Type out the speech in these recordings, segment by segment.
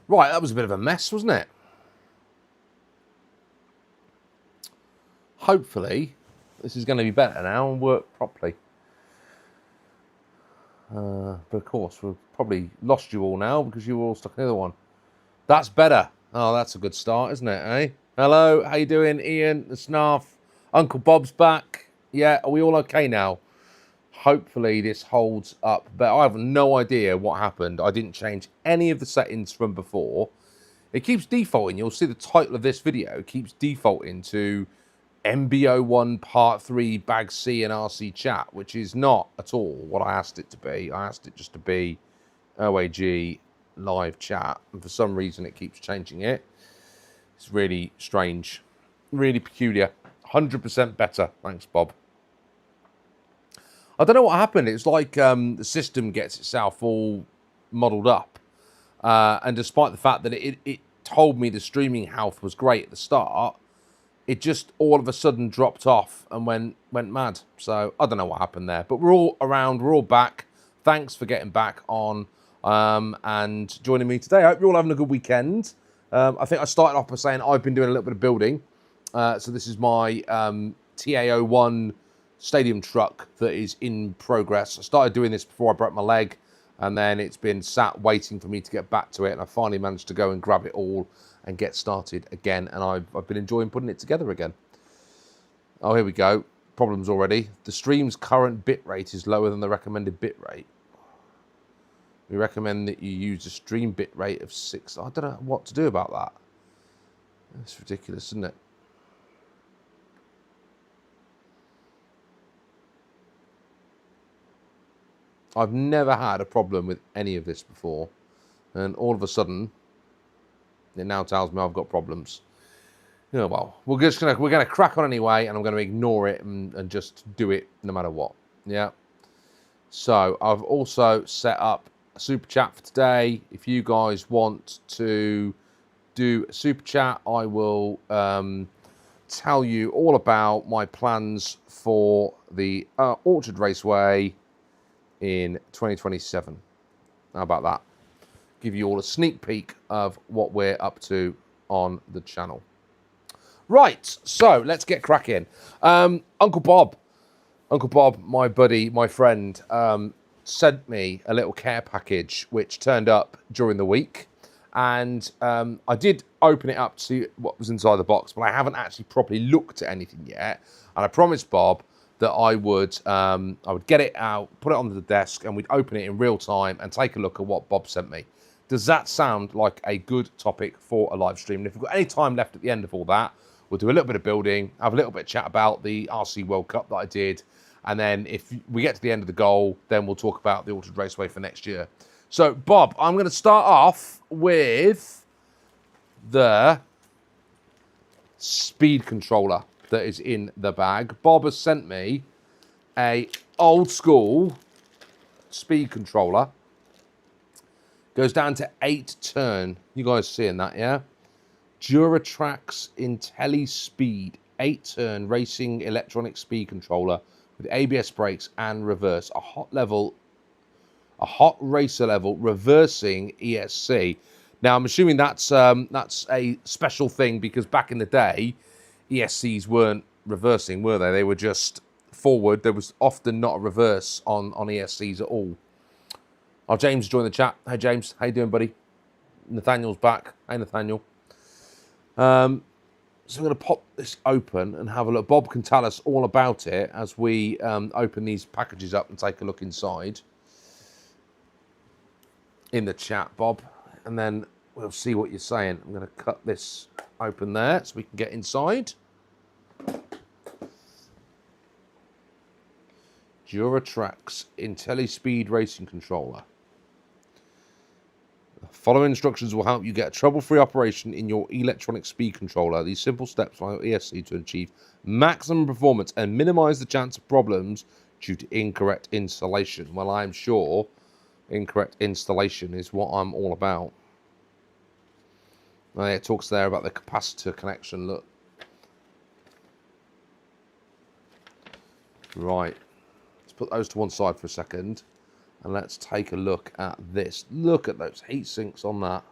Right, that was a bit of a mess, wasn't it? Hopefully, this is going to be better now and work properly. But of course, we've probably lost you all now because you were all stuck in the other one. That's better. Oh, that's a good start, isn't it, eh? Hello, how you doing, Ian, the Snarf? Uncle Bob's back. Yeah, are we all okay now? Hopefully this holds up. But I have no idea what happened. I didn't change any of the settings from before. It keeps defaulting. You'll see the title of this video keeps defaulting to MBO1 Part 3 Bag C and RC Chat, which is not at all what I asked it to be. I asked it just to be OAG Live Chat, and for some reason it keeps changing it. It's really strange, really peculiar. 100% better. Thanks, Bob. I don't know what happened. It's like the system gets itself all muddled up. And despite the fact that it told me the streaming health was great at the start, it just all of a sudden dropped off and went mad. So I don't know what happened there. But we're all around. We're all back. Thanks for getting back on and joining me today. I hope you're all having a good weekend. I think I started off by saying I've been doing a little bit of building. So this is my TA01 stadium truck that is in progress. I started doing this before I broke my leg, and then it's been sat waiting for me to get back to it, and I finally managed to go and grab it all and get started again, and I've been enjoying putting it together again. Oh, here we go. Problems already. The stream's current bit rate is lower than the recommended bit rate. We recommend that you use a stream bit rate of 6. I don't know what to do about that. It's ridiculous, isn't it? I've never had a problem with any of this before, and all of a sudden, it now tells me I've got problems. You know, well, we're gonna crack on anyway, and I'm gonna ignore it and just do it no matter what. Yeah. So I've also set up a super chat for today. If you guys want to do a super chat, I will tell you all about my plans for the Orchard Raceway in 2027. How about that? Give you all a sneak peek of what we're up to on the channel. Right, so let's get cracking. Uncle Bob, my buddy, my friend, sent me a little care package which turned up during the week, and I did open it up to see what was inside the box, but I haven't actually properly looked at anything yet. And I promised Bob that I would get it out, put it on the desk, and we'd open it in real time and take a look at what Bob sent me. Does that sound like a good topic for a live stream? And if we've got any time left at the end of all that, we'll do a little bit of building, have a little bit of chat about the RC World Cup that I did, and then if we get to the end of the goal, then we'll talk about the Orchard Raceway for next year. So, Bob, I'm going to start off with the speed controller that is in the bag. Bob has sent me a old school speed controller. Goes down to 8 turn. You guys seeing that, yeah? Duratrax IntelliSpeed 8 turn racing electronic speed controller with ABS brakes and reverse. A hot racer level reversing ESC. Now I'm assuming that's a special thing because back in the day, ESCs weren't reversing, were they? They were just forward. There was often not a reverse on ESCs at all. Oh, James joined the chat. Hey, James. How you doing, buddy? Nathaniel's back. Hey, Nathaniel. So I'm going to pop this open and have a look. Bob can tell us all about it as we open these packages up and take a look inside in the chat, Bob. And then we'll see what you're saying. I'm going to cut this open there so we can get inside. Duratrax IntelliSpeed Racing Controller. The following instructions will help you get a trouble-free operation in your electronic speed controller. These simple steps allow ESC to achieve maximum performance and minimize the chance of problems due to incorrect installation. Well, I'm sure incorrect installation is what I'm all about. It talks there about the capacitor connection. Look. Right. Let's put those to one side for a second. And let's take a look at this. Look at those heat sinks on that.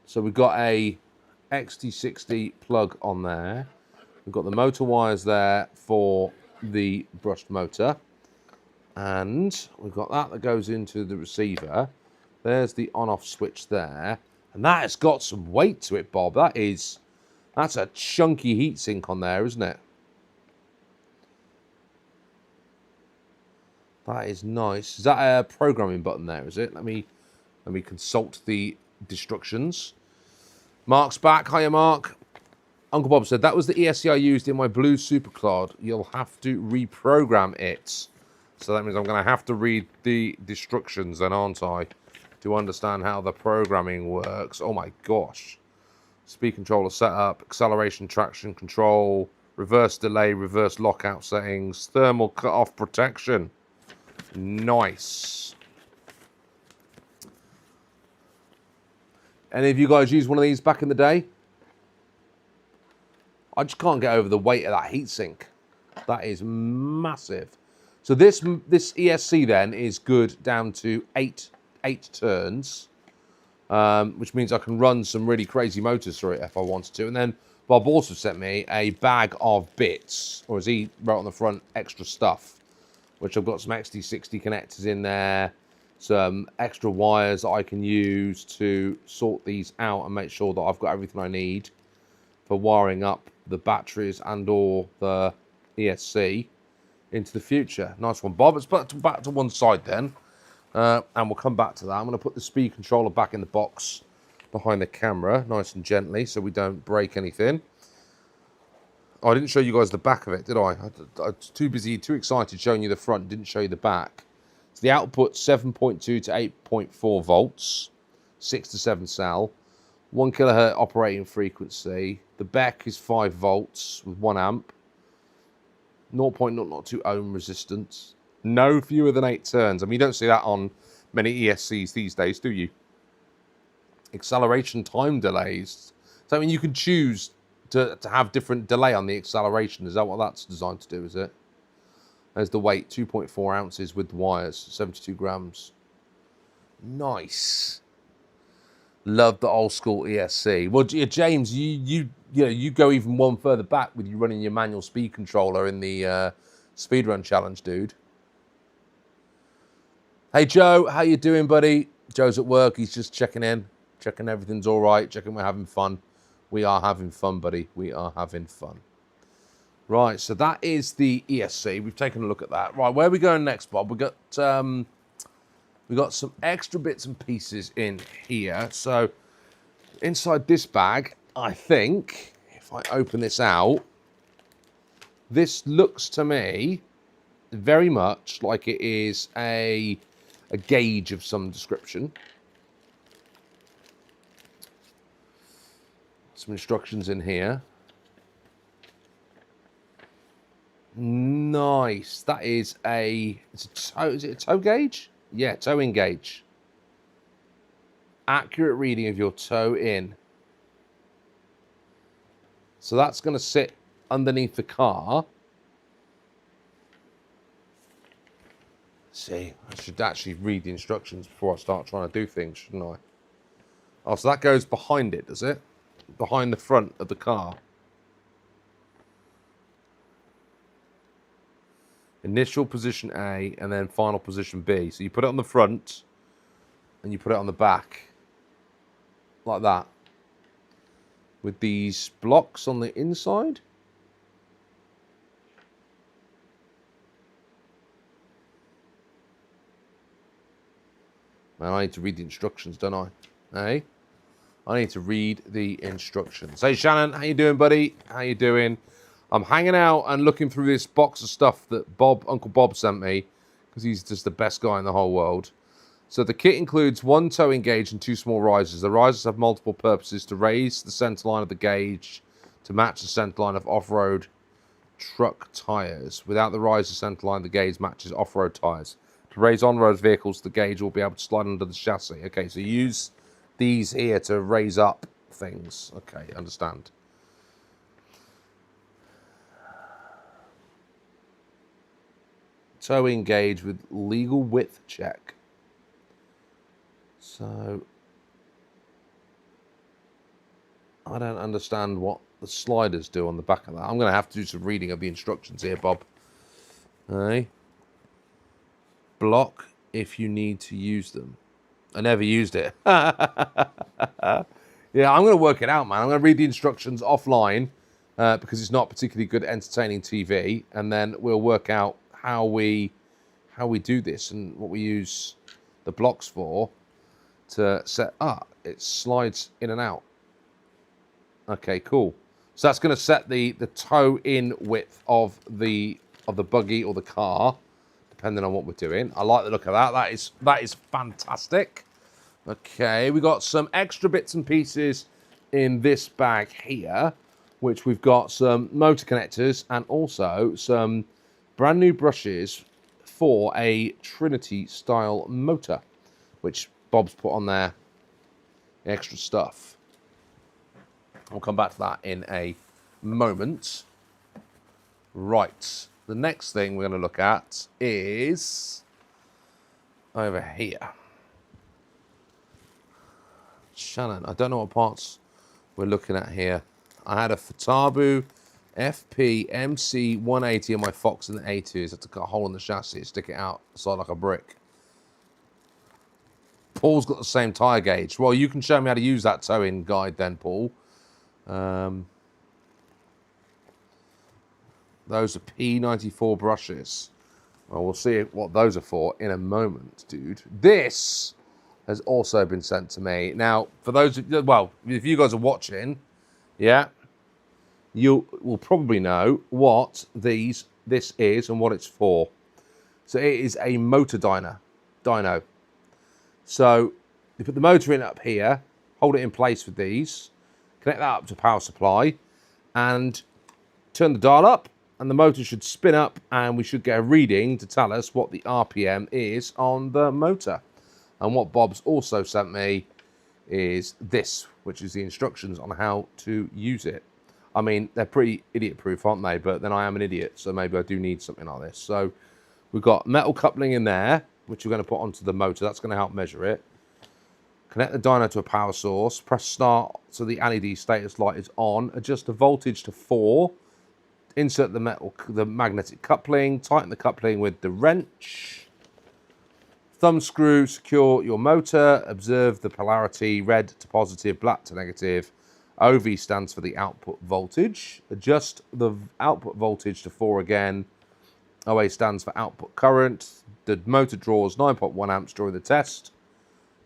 So we've got a XT60 plug on there. We've got the motor wires there for the brushed motor. And we've got that goes into the receiver. There's the on-off switch there. And that has got some weight to it, Bob. That's a chunky heatsink on there, isn't it? That is nice. Is that a programming button there, is it? Let me consult the instructions. Mark's back. Hiya, Mark. Uncle Bob said, that was the ESC I used in my blue supercard. You'll have to reprogram it. So that means I'm going to have to read the instructions then, aren't I? To understand how the programming works. Oh my gosh. Speed controller setup, acceleration, traction control, reverse delay, reverse lockout settings, thermal cut-off protection. Nice. Any of you guys used one of these back in the day? I just can't get over the weight of that heatsink. That is massive. So this ESC then is good down to eight turns, which means I can run some really crazy motors through it if I wanted to. And then Bob also sent me a bag of bits, or as he wrote on the front, extra stuff, which I've got some XT60 connectors in there, some extra wires that I can use to sort these out and make sure that I've got everything I need for wiring up the batteries and or the ESC into the future. Nice one, Bob. Let's put it back to one side then, and we'll come back to that. I'm going to put the speed controller back in the box behind the camera, nice and gently, so we don't break anything. Oh, I didn't show you guys the back of it, did I? I was too busy, too excited showing you the front, didn't show you the back. So the output 7.2 to 8.4 volts, 6 to 7 cell, 1 kilohertz operating frequency. The BEC is 5 volts with 1 amp, 0.002 ohm resistance. No fewer than 8 turns. I mean, you don't see that on many ESCs these days, do you? Acceleration time delays. So, I mean, you can choose to have different delay on the acceleration. Is that what that's designed to do, is it? There's the weight, 2.4 ounces with the wires, 72 grams. Nice. Love the old school ESC. Well, James, you go even one further back with you running your manual speed controller in the speedrun challenge, dude. Hey, Joe, how you doing, buddy? Joe's at work. He's just checking in, checking everything's all right, checking we're having fun. We are having fun, buddy. We are having fun. Right, so that is the ESC. We've taken a look at that. Right, where are we going next, Bob? We got some extra bits and pieces in here. So inside this bag, I think, if I open this out, this looks to me very much like it is a gauge of some description. Some instructions in here. Nice. That is is it a toe gauge? Yeah, towing gauge. Accurate reading of your toe in. So that's going to sit underneath the car. See, I should actually read the instructions before I start trying to do things, shouldn't I? Oh, so that goes behind it, does it? Behind the front of the car. Initial position A and then final position B. So you put it on the front and you put it on the back. Like that. With these blocks on the inside. Man, I need to read the instructions, don't I? Hey? I need to read the instructions. Hey, Shannon, how you doing, buddy? How you doing? I'm hanging out and looking through this box of stuff that Uncle Bob sent me, because he's just the best guy in the whole world. So the kit includes 1 towing gauge and 2 small risers. The risers have multiple purposes: to raise the center line of the gauge to match the center line of off-road truck tires. Without the riser center line, the gauge matches off-road tires. To raise on-road vehicles, the gauge will be able to slide under the chassis. Okay, so use these here to raise up things. Okay, understand. Towing gauge with legal width check. So I don't understand what the sliders do on the back of that. I'm going to have to do some reading of the instructions here, Bob. Okay. Block if you need to use them. I never used it. Yeah, I'm going to work it out, man. I'm going to read the instructions offline because it's not particularly good at entertaining TV, and then we'll work out how we do this and what we use the blocks for to set up. It slides in and out. Okay, cool. So that's going to set the toe in width of the buggy or the car, depending on what we're doing. I like the look of that. That is fantastic. Okay, we got some extra bits and pieces in this bag here, which we've got some motor connectors and also some brand new brushes for a Trinity style motor, which Bob's put on there. Extra stuff. We'll come back to that in a moment. Right. The next thing we're going to look at is over here. Shannon, I don't know what parts we're looking at here. I had a Futabu FP MC 180 on my Fox in the A2s. I had to cut a hole in the chassis and stick it out side like a brick. Paul's got the same tyre gauge. Well, you can show me how to use that towing guide then, Paul. Those are P94 brushes. Well, we'll see what those are for in a moment, dude. This has also been sent to me. Now, for those, well, if you guys are watching, yeah, you will probably know what this is and what it's for. So it is a motor dyno. So you put the motor in up here, hold it in place with these, connect that up to power supply, and turn the dial up, and the motor should spin up, and we should get a reading to tell us what the RPM is on the motor. And what Bob's also sent me is this, which is the instructions on how to use it. I mean, they're pretty idiot-proof, aren't they? But then I am an idiot, so maybe I do need something like this. So we've got metal coupling in there, which we're going to put onto the motor. That's going to help measure it. Connect the dyno to a power source. Press start so the LED status light is on. Adjust the voltage to 4. Insert the magnetic coupling. Tighten the coupling with the wrench. Thumb screw, secure your motor. Observe the polarity, red to positive, black to negative. OV stands for the output voltage. Adjust the output voltage to 4 again. OA stands for output current. The motor draws 9.1 amps during the test.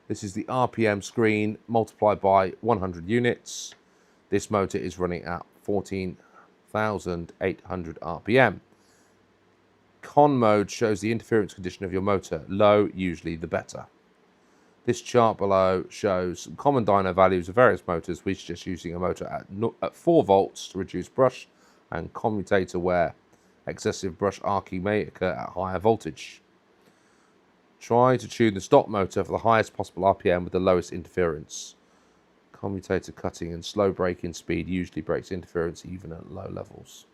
This is the RPM screen multiplied by 100 units. This motor is running at 14,800 RPM. Con mode shows the interference condition of your motor. Low, usually the better. This chart below shows some common dyno values of various motors. We're just using a motor at 4 volts to reduce brush and commutator wear. Excessive brush arcing may occur at higher voltage. Try to tune the stock motor for the highest possible RPM with the lowest interference. Commutator cutting and slow braking speed usually breaks interference even at low levels.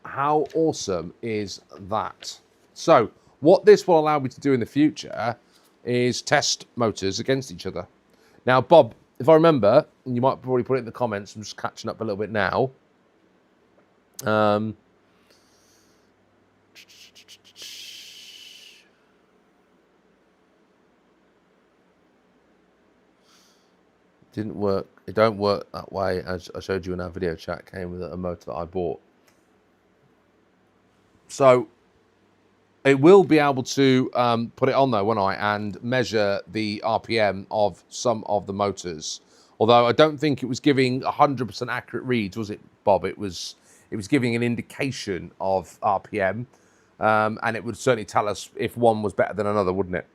How awesome is that? So what this will allow me to do in the future is test motors against each other. Now, Bob, if I remember, and you might probably put it in the comments, I'm just catching up a little bit now. Didn't work. It don't work that way, as I showed you in our video chat. Came with a motor that I bought. So it will be able to put it on though, won't I, and measure the RPM of some of the motors. Although I don't think it was giving 100% accurate reads, was it, Bob? It was giving an indication of RPM, and it would certainly tell us if one was better than another, wouldn't it?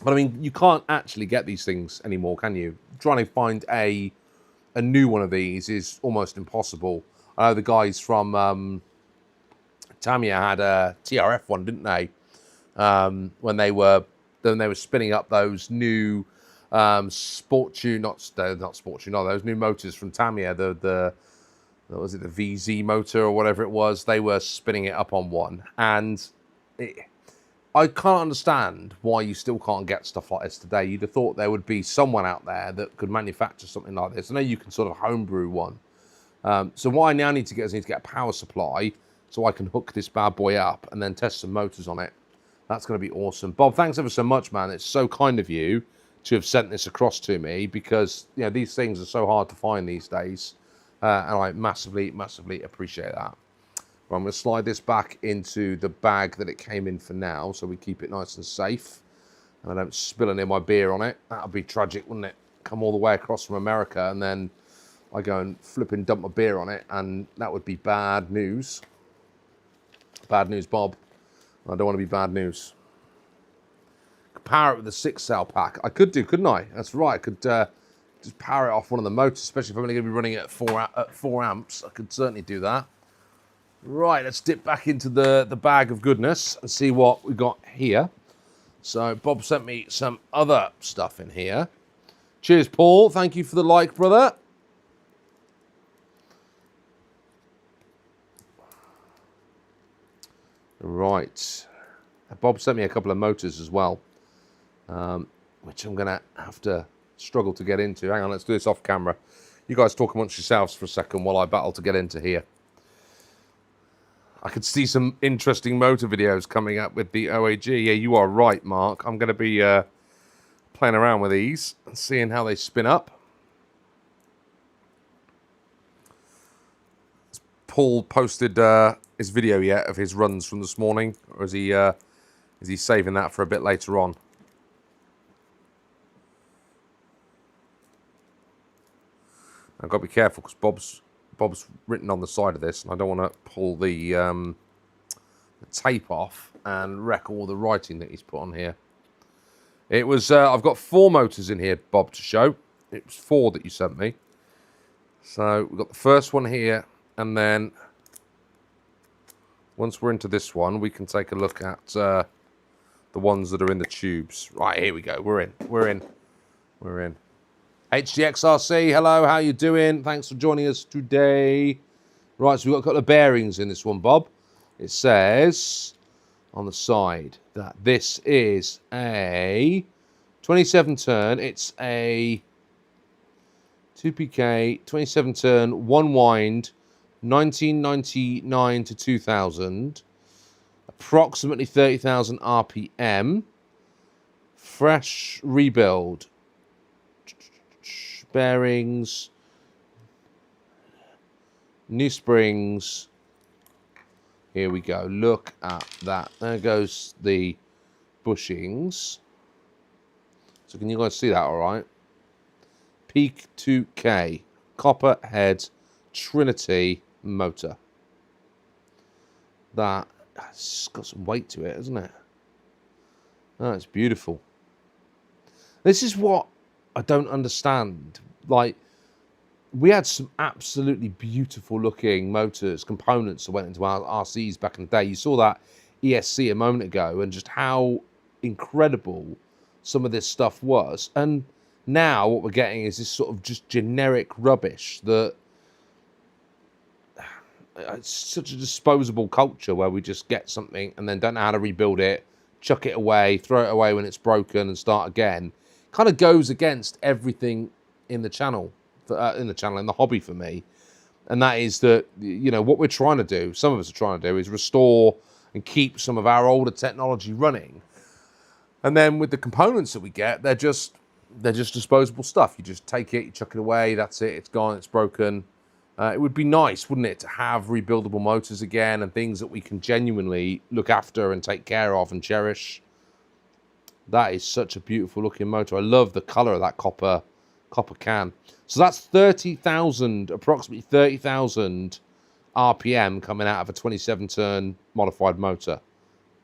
But I mean, you can't actually get these things anymore, can you? Trying to find a new one of these is almost impossible. I know the guys from Tamiya had a TRF one, didn't they? When they were spinning up those new sport tune, not sport tune, no, those new motors from Tamiya. What was it, the VZ motor or whatever it was? They were spinning it up on one, and I can't understand why you still can't get stuff like this today. You'd have thought there would be someone out there that could manufacture something like this. I know you can sort of homebrew one. So what I now need to get is I need to get a power supply so I can hook this bad boy up and then test some motors on it. That's going to be awesome. Bob, thanks ever so much, man. It's so kind of you to have sent this across to me because, you know, these things are so hard to find these days. And I massively, massively appreciate that. Well, I'm going to slide this back into the bag that it came in for now so we keep it nice and safe. And I don't spill any of my beer on it. That would be tragic, wouldn't it? Come all the way across from America and then I go and flip and dump my beer on it, and that would be bad news. Bad news, Bob. I don't want to be bad news. Could power it with a 6-cell pack. I could do, couldn't I? That's right. I could just power it off one of the motors, especially if I'm only going to be running it at 4 amps. I could certainly do that. Right, let's dip back into the bag of goodness and see what we got here. So Bob sent me some other stuff in here. Cheers, Paul. Thank you for the like, brother. Right. Bob sent me a couple of motors as well, which I'm going to have to struggle to get into. Hang on, let's do this off camera. You guys talk amongst yourselves for a second while I battle to get into here. I could see some interesting motor videos coming up with the OAG. Yeah, you are right, Mark. I'm going to be playing around with these and seeing how they spin up. Has Paul posted his video yet of his runs from this morning, or is he saving that for a bit later on? I've got to be careful because Bob's written on the side of this, and I don't want to pull the tape off and wreck all the writing that he's put on here. It was I've got 4 motors in here, Bob, to show. It was 4 that you sent me. So we've got the first one here, and then once we're into this one, we can take a look at the ones that are in the tubes. Right, here we go. We're in. HDXRC, hello, how you doing? Thanks for joining us today. Right, so we've got a couple of bearings in this one, Bob. It says on the side that this is a 27 turn. It's a 2PK, 27 turn, 1 wind, 1999 to 2000, approximately 30,000 RPM, fresh rebuild. Bearings, new springs. Here we go. Look at that. There goes the bushings. So can you guys see that all right? Peak 2K, copper head, Trinity motor. That's got some weight to it, hasn't it? Oh, it's beautiful. This is what I don't understand. Like, we had some absolutely beautiful looking motors, components that went into our RCs back in the day. You saw that ESC a moment ago and just how incredible some of this stuff was. And now what we're getting is this sort of just generic rubbish that it's such a disposable culture where we just get something and then don't know how to rebuild it, chuck it away, throw it away when it's broken and start again. Kind of goes against everything in the channel, in the hobby for me. And that is that, you know, what we're trying to do, some of us are trying to do, is restore and keep some of our older technology running. And then with the components that we get, they're just disposable stuff. You just take it, you chuck it away, that's it, it's gone, it's broken. It would be nice, wouldn't it, to have rebuildable motors again and things that we can genuinely look after and take care of and cherish. That is such a beautiful looking motor. I love the color of that copper can. So that's 30,000, approximately 30,000 RPM coming out of a 27 turn modified motor.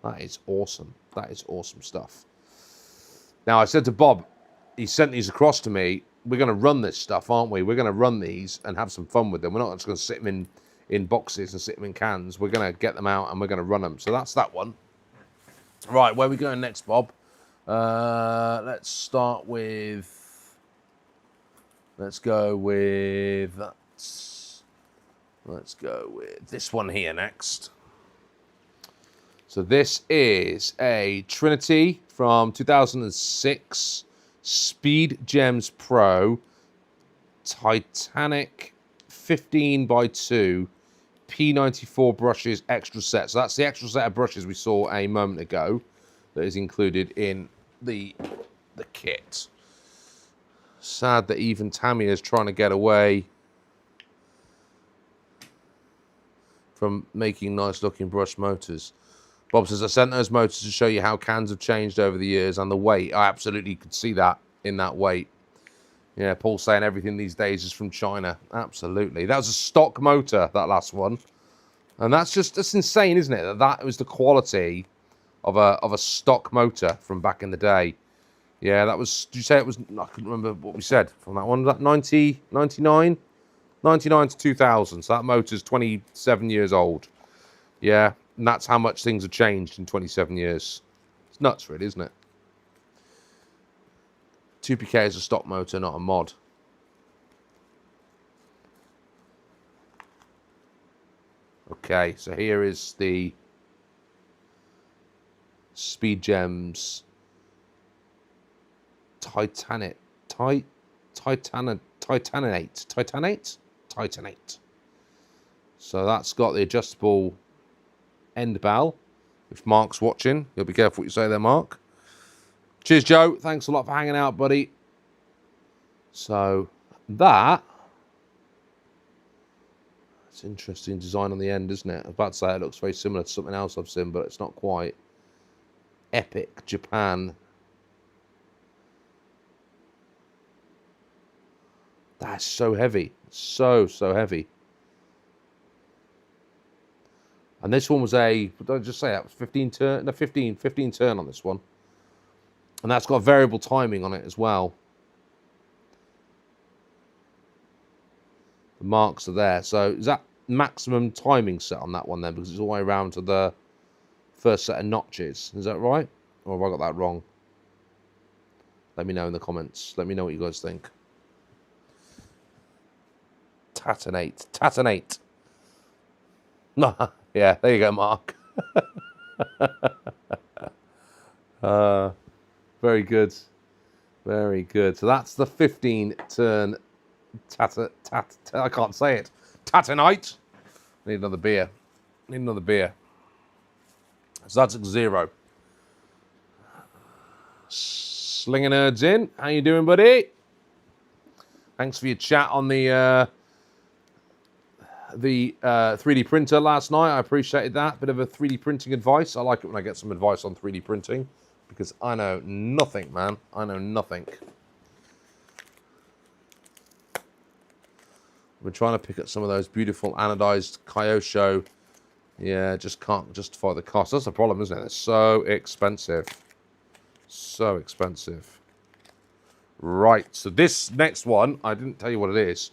That is awesome. That is awesome stuff. Now I said to Bob, he sent these across to me. We're going to run this stuff, aren't we? We're going to run these and have some fun with them. We're not just going to sit them in boxes and sit them in cans. We're going to get them out and we're going to run them. So that's that one. Right, where are we going next, Bob? Let's start with, let's go with this one here next. So this is a Trinity from 2006 Speed Gems Pro Titanic 15x2 P94 brushes extra set. So that's the extra set of brushes we saw a moment ago that is included in the kit. Sad that even Tamiya is trying to get away from making nice looking brush motors. Bob says, I sent those motors to show you how cans have changed over the years and the weight. I absolutely could see that in that weight. Yeah, Paul's saying everything these days is from China. Absolutely. That was a stock motor, that last one. And that's insane, isn't it? That was the quality of a stock motor from back in the day. Yeah, that was, did you say it was, I couldn't remember what we said from that one. Was that 90, 99? 99 to 2000. So that motor's 27 years old. Yeah, and that's how much things have changed in 27 years. It's nuts, really, isn't it? 2PK is a stock motor, not a mod. Okay, so here is the Speed Gems Titanate. So that's got the adjustable end bell, which Mark's watching. You'll be careful what you say there, Mark. Cheers, Joe. Thanks a lot for hanging out, buddy. So that, it's interesting design on the end, isn't it? I was about to say it looks very similar to something else I've seen, but it's not quite. Epic Japan. That's so heavy. So heavy. And this one was a, did I just say that was 15 turn? No, 15 turn on this one. And that's got variable timing on it as well. The marks are there. So is that maximum timing set on that one then? Because it's all the way around to the first set of notches. Is that right? Or have I got that wrong? Let me know in the comments. Let me know what you guys think. Tatanate. No, yeah, there you go, Mark. Very good. Very good. So that's the 15 turn I can't say it. Tatanite. Need another beer. So that's at 0. Slinging Nerds in. How you doing, buddy? Thanks for your chat on the 3D printer last night. I appreciated that. Bit of a 3D printing advice. I like it when I get some advice on 3D printing because I know nothing, man. I know nothing. We're trying to pick up some of those beautiful anodized Kyosho. Yeah, just can't justify the cost. That's the problem, isn't it? It's so expensive. So expensive. Right, so this next one, I didn't tell you what it is.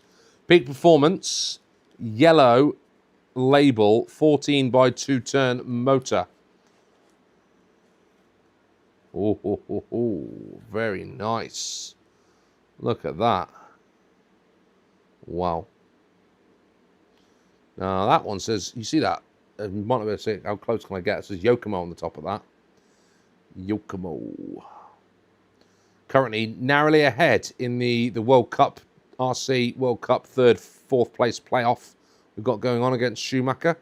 Peak Performance, yellow label, 14x2 turn motor. Oh, very nice. Look at that. Wow. Now that one says, you see that? You might not be able to see it. How close can I get? It says Yokomo on the top of that. Yokomo. Currently narrowly ahead in the World Cup, RC World Cup 3rd, 4th place playoff we've got going on against Schumacher.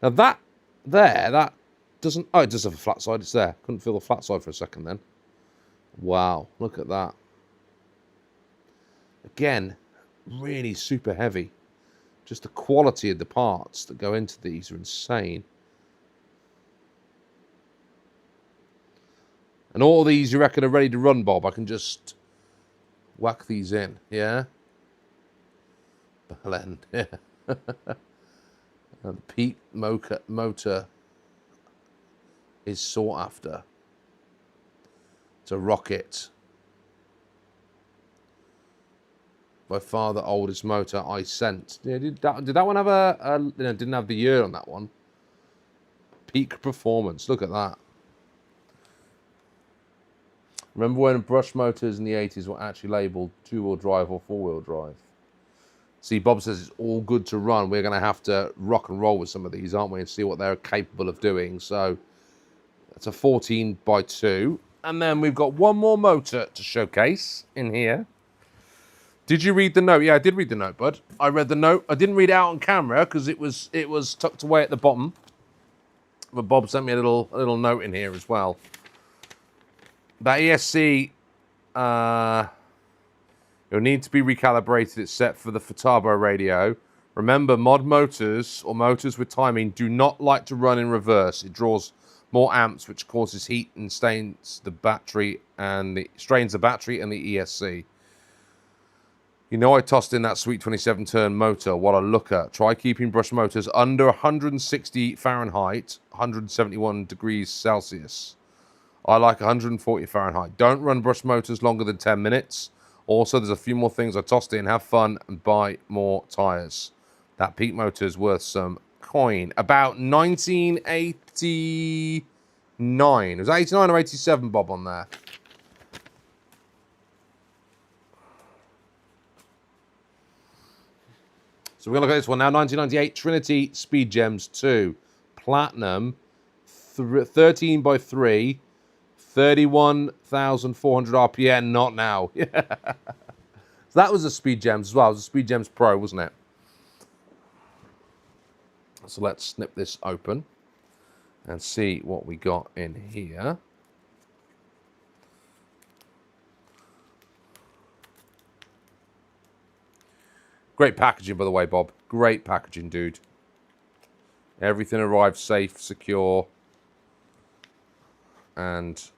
Now that doesn't, oh, it does have a flat side, it's there. Couldn't feel the flat side for a second then. Wow, look at that. Again, really super heavy. Just the quality of the parts that go into these are insane. And all these, you reckon, are ready to run, Bob? I can just whack these in, yeah? Blend, yeah. And the Peak motor is sought after. It's a rocket. By far the oldest motor I sent. Yeah, did that one have didn't have the year on that one. Peak Performance, look at that. Remember when brush motors in the 80s were actually labelled 2-wheel drive or 4-wheel drive? See, Bob says it's all good to run. We're going to have to rock and roll with some of these, aren't we, and see what they're capable of doing. So That's a 14 by 2. And then we've got one more motor to showcase in here. Did you read the note? Yeah, I did read the note, bud. I read the note. I didn't read it out on camera because it was tucked away at the bottom. But Bob sent me a little note in here as well. That ESC, it'll need to be recalibrated. It's set for the Futaba radio. Remember, mod motors or motors with timing do not like to run in reverse. It draws more amps, which causes heat and strains the battery and the ESC. You know, I tossed in that sweet 27 turn motor. What a looker. Try keeping brush motors under 160 Fahrenheit, 171 degrees Celsius. I like 140 Fahrenheit. Don't run brush motors longer than 10 minutes. Also, there's a few more things I tossed in. Have fun and buy more tires. That peak motor is worth some coin. About 1989. Was that 89 or 87, Bob, on there? So we're going to look at this one now. 1998 Trinity Speed Gems 2. Platinum. 13 by 3. 31,400 RPM. Not now. Yeah. So that was a Speed Gems as well. It was a Speed Gems Pro, wasn't it? So let's snip this open and see what we got in here. Great packaging, by the way, Bob. Great packaging, dude. Everything arrived safe, secure, and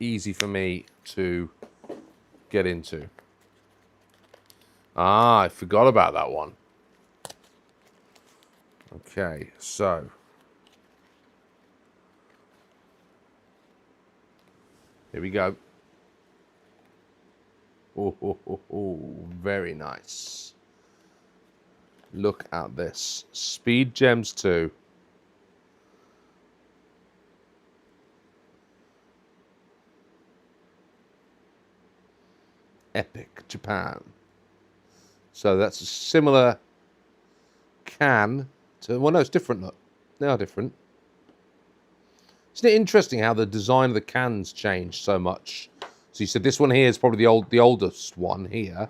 easy for me to get into. Ah, I forgot about that one. Okay, so here we go. Oh, very nice. Look at this. Speed Gems 2. Epic Japan. So that's a similar can to, well, no, it's different. Look, they are different. Isn't it interesting how the design of the cans changed so much? So you said this one here is probably the oldest one here,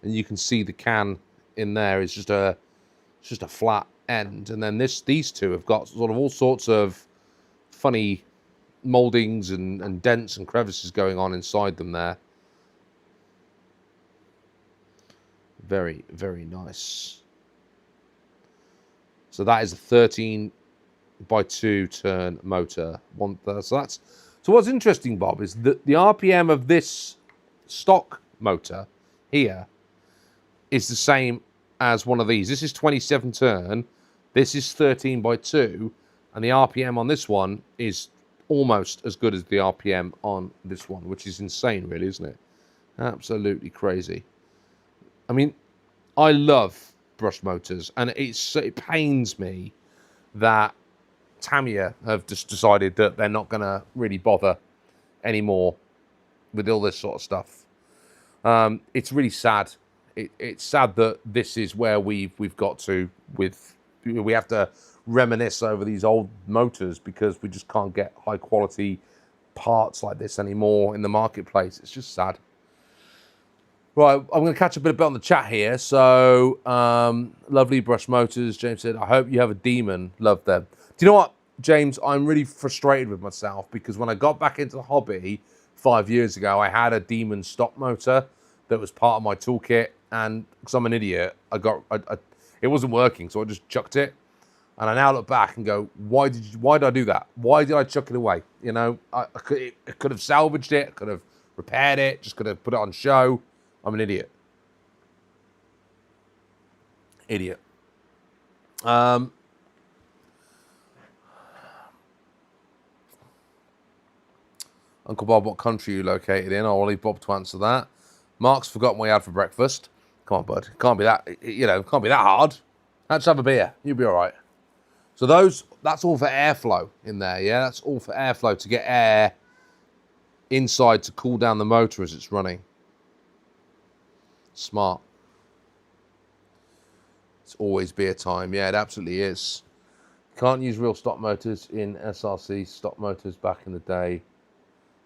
and you can see the can in there is just a flat end, and then these two have got sort of all sorts of funny moldings and dents and crevices going on inside them there. Very, very nice. So that is a 13 by 2 turn motor. So what's interesting, Bob, is that the RPM of this stock motor here is the same as one of these. This is 27 turn. This is 13 by 2. And the RPM on this one is almost as good as the RPM on this one, which is insane, really, isn't it? Absolutely crazy. I mean, I love brush motors, and it pains me that Tamiya have just decided that they're not going to really bother anymore with all this sort of stuff. It's really sad. It's sad that this is where we've got to with. We have to reminisce over these old motors because we just can't get high quality parts like this anymore in the marketplace. It's just sad. Right, I'm going to catch up a bit on the chat here. So, lovely brush motors. James said, I hope you have a demon. Love them. Do you know what, James? I'm really frustrated with myself because when I got back into the hobby 5 years ago, I had a demon stock motor that was part of my toolkit. And because I'm an idiot, it wasn't working. So I just chucked it. And I now look back and go, why did I do that? Why did I chuck it away? You know, I could have salvaged it. I could have repaired it. Just could have put it on show. I'm an idiot. Idiot. Uncle Bob, what country are you located in? I'll leave Bob to answer that. Mark's forgotten what he had for breakfast. Come on, bud. Can't be that, can't be that hard. Let's have a beer. You'll be all right. So that's all for airflow in there, yeah? That's all for airflow to get air inside to cool down the motor as it's running. Smart. It's always beer time. Yeah, it absolutely is. Can't use real stock motors in SRC. Stock motors back in the day,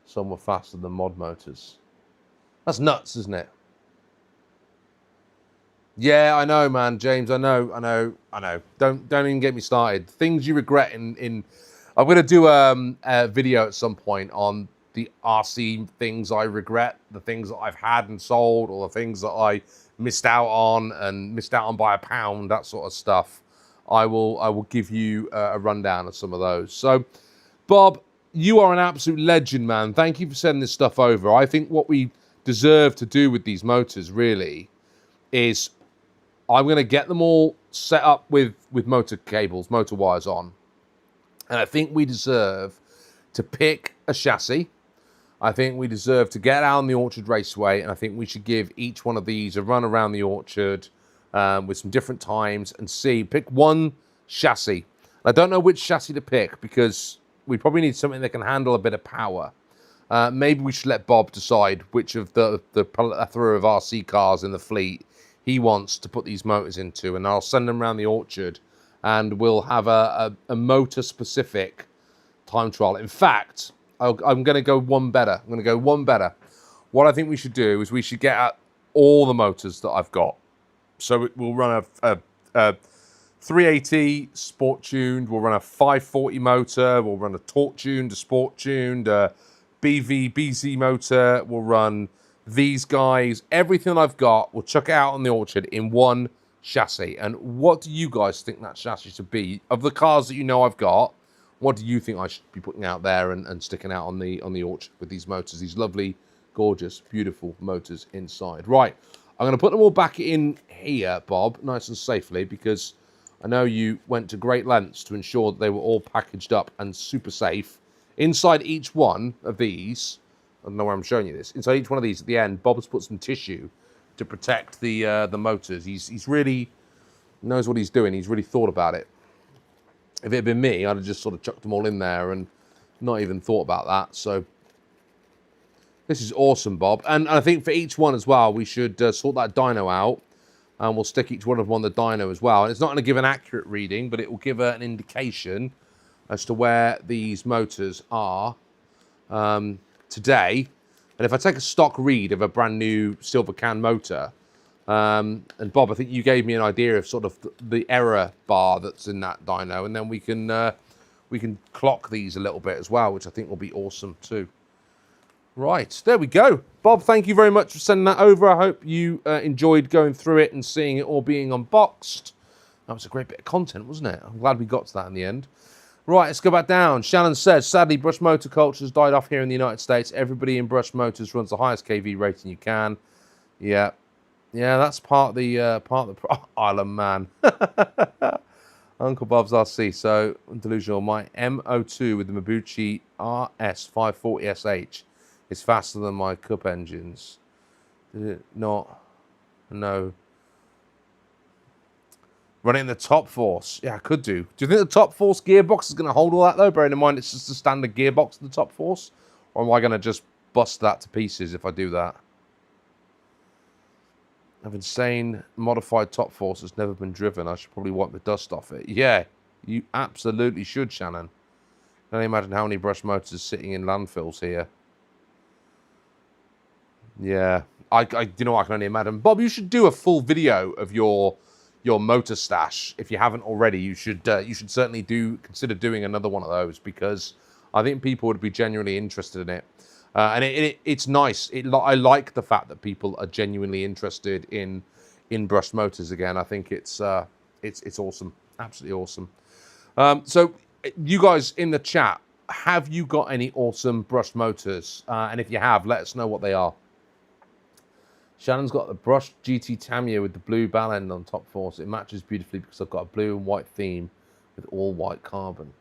some were faster than mod motors. That's nuts, isn't it? Yeah, I know, man, James. I know. Don't even get me started. Things you regret in I'm gonna do a video at some point on the RC things I regret, the things that I've had and sold, or the things that I missed out on by a pound, that sort of stuff. I will give you a rundown of some of those. So, Bob, you are an absolute legend, man. Thank you for sending this stuff over. I think what we deserve to do with these motors really is I'm going to get them all set up with motor cables, motor wires on. And I think we deserve to pick a chassis. I think we deserve to get out on the Orchard Raceway, and I think we should give each one of these a run around the Orchard with some different times and pick one chassis. I don't know which chassis to pick because we probably need something that can handle a bit of power. Maybe we should let Bob decide which of the plethora of RC cars in the fleet he wants to put these motors into, and I'll send them around the Orchard, and we'll have a motor-specific time trial. In fact, I'm going to go one better. What I think we should do is we should get at all the motors that I've got. So we'll run a 380 sport tuned, we'll run a 540 motor, we'll run a torque tuned, a sport tuned, a BZ motor, we'll run these guys, everything I've got, we'll chuck it out on the Orchard in one chassis. And what do you guys think that chassis should be? Of the cars that you know I've got, what do you think I should be putting out there and sticking out on the Orchard with these motors, these lovely, gorgeous, beautiful motors inside? Right, I'm going to put them all back in here, Bob, nice and safely, because I know you went to great lengths to ensure that they were all packaged up and super safe. Inside each one of these, I don't know where I'm showing you this. Inside each one of these, at the end, Bob has put some tissue to protect the motors. He's really knows what he's doing. He's really thought about it. If it had been me, I'd have just sort of chucked them all in there and not even thought about that. So this is awesome, Bob. And I think for each one as well, we should sort that dyno out, and we'll stick each one of them on the dyno as well. And it's not going to give an accurate reading, but it will give an indication as to where these motors are today. And if I take a stock read of a brand new silver can motor, and Bob, I think you gave me an idea of sort of the error bar that's in that dyno, and then we can clock these a little bit as well, which I think will be awesome too. Right, there we go. Bob, thank you very much for sending that over. I hope you enjoyed going through it and seeing it all being unboxed. That was a great bit of content, wasn't it? I'm glad we got to that in the end. Right, let's go back down. Shannon says, sadly, brush motor culture has died off here in the United States. Everybody in brush motors runs the highest KV rating you can. Yeah, that's part of the Island man. Uncle Bob's RC. So delusional. My M02 with the Mabuchi RS540SH is faster than my Cup engines. Did it not? No. Running the top force. Yeah, I could do. Do you think the top force gearbox is going to hold all that, though? Bearing in mind it's just a standard gearbox of the top force. Or am I going to just bust that to pieces if I do that? An insane modified top force has never been driven. I should probably wipe the dust off it. Yeah, you absolutely should, Shannon. I can imagine how many brush motors are sitting in landfills here. Yeah, you know, I can only imagine. Bob, you should do a full video of your motor stash. If you haven't already, you should certainly consider doing another one of those, because I think people would be genuinely interested in it. And it's nice. I like the fact that people are genuinely interested in brushed motors again. I think it's awesome, absolutely awesome. So you guys in the chat, have you got any awesome brushed motors? And if you have, let us know what they are. Shannon's got the brushed GT Tamiya with the blue ball end on top force. It matches beautifully because I've got a blue and white theme with all white carbon.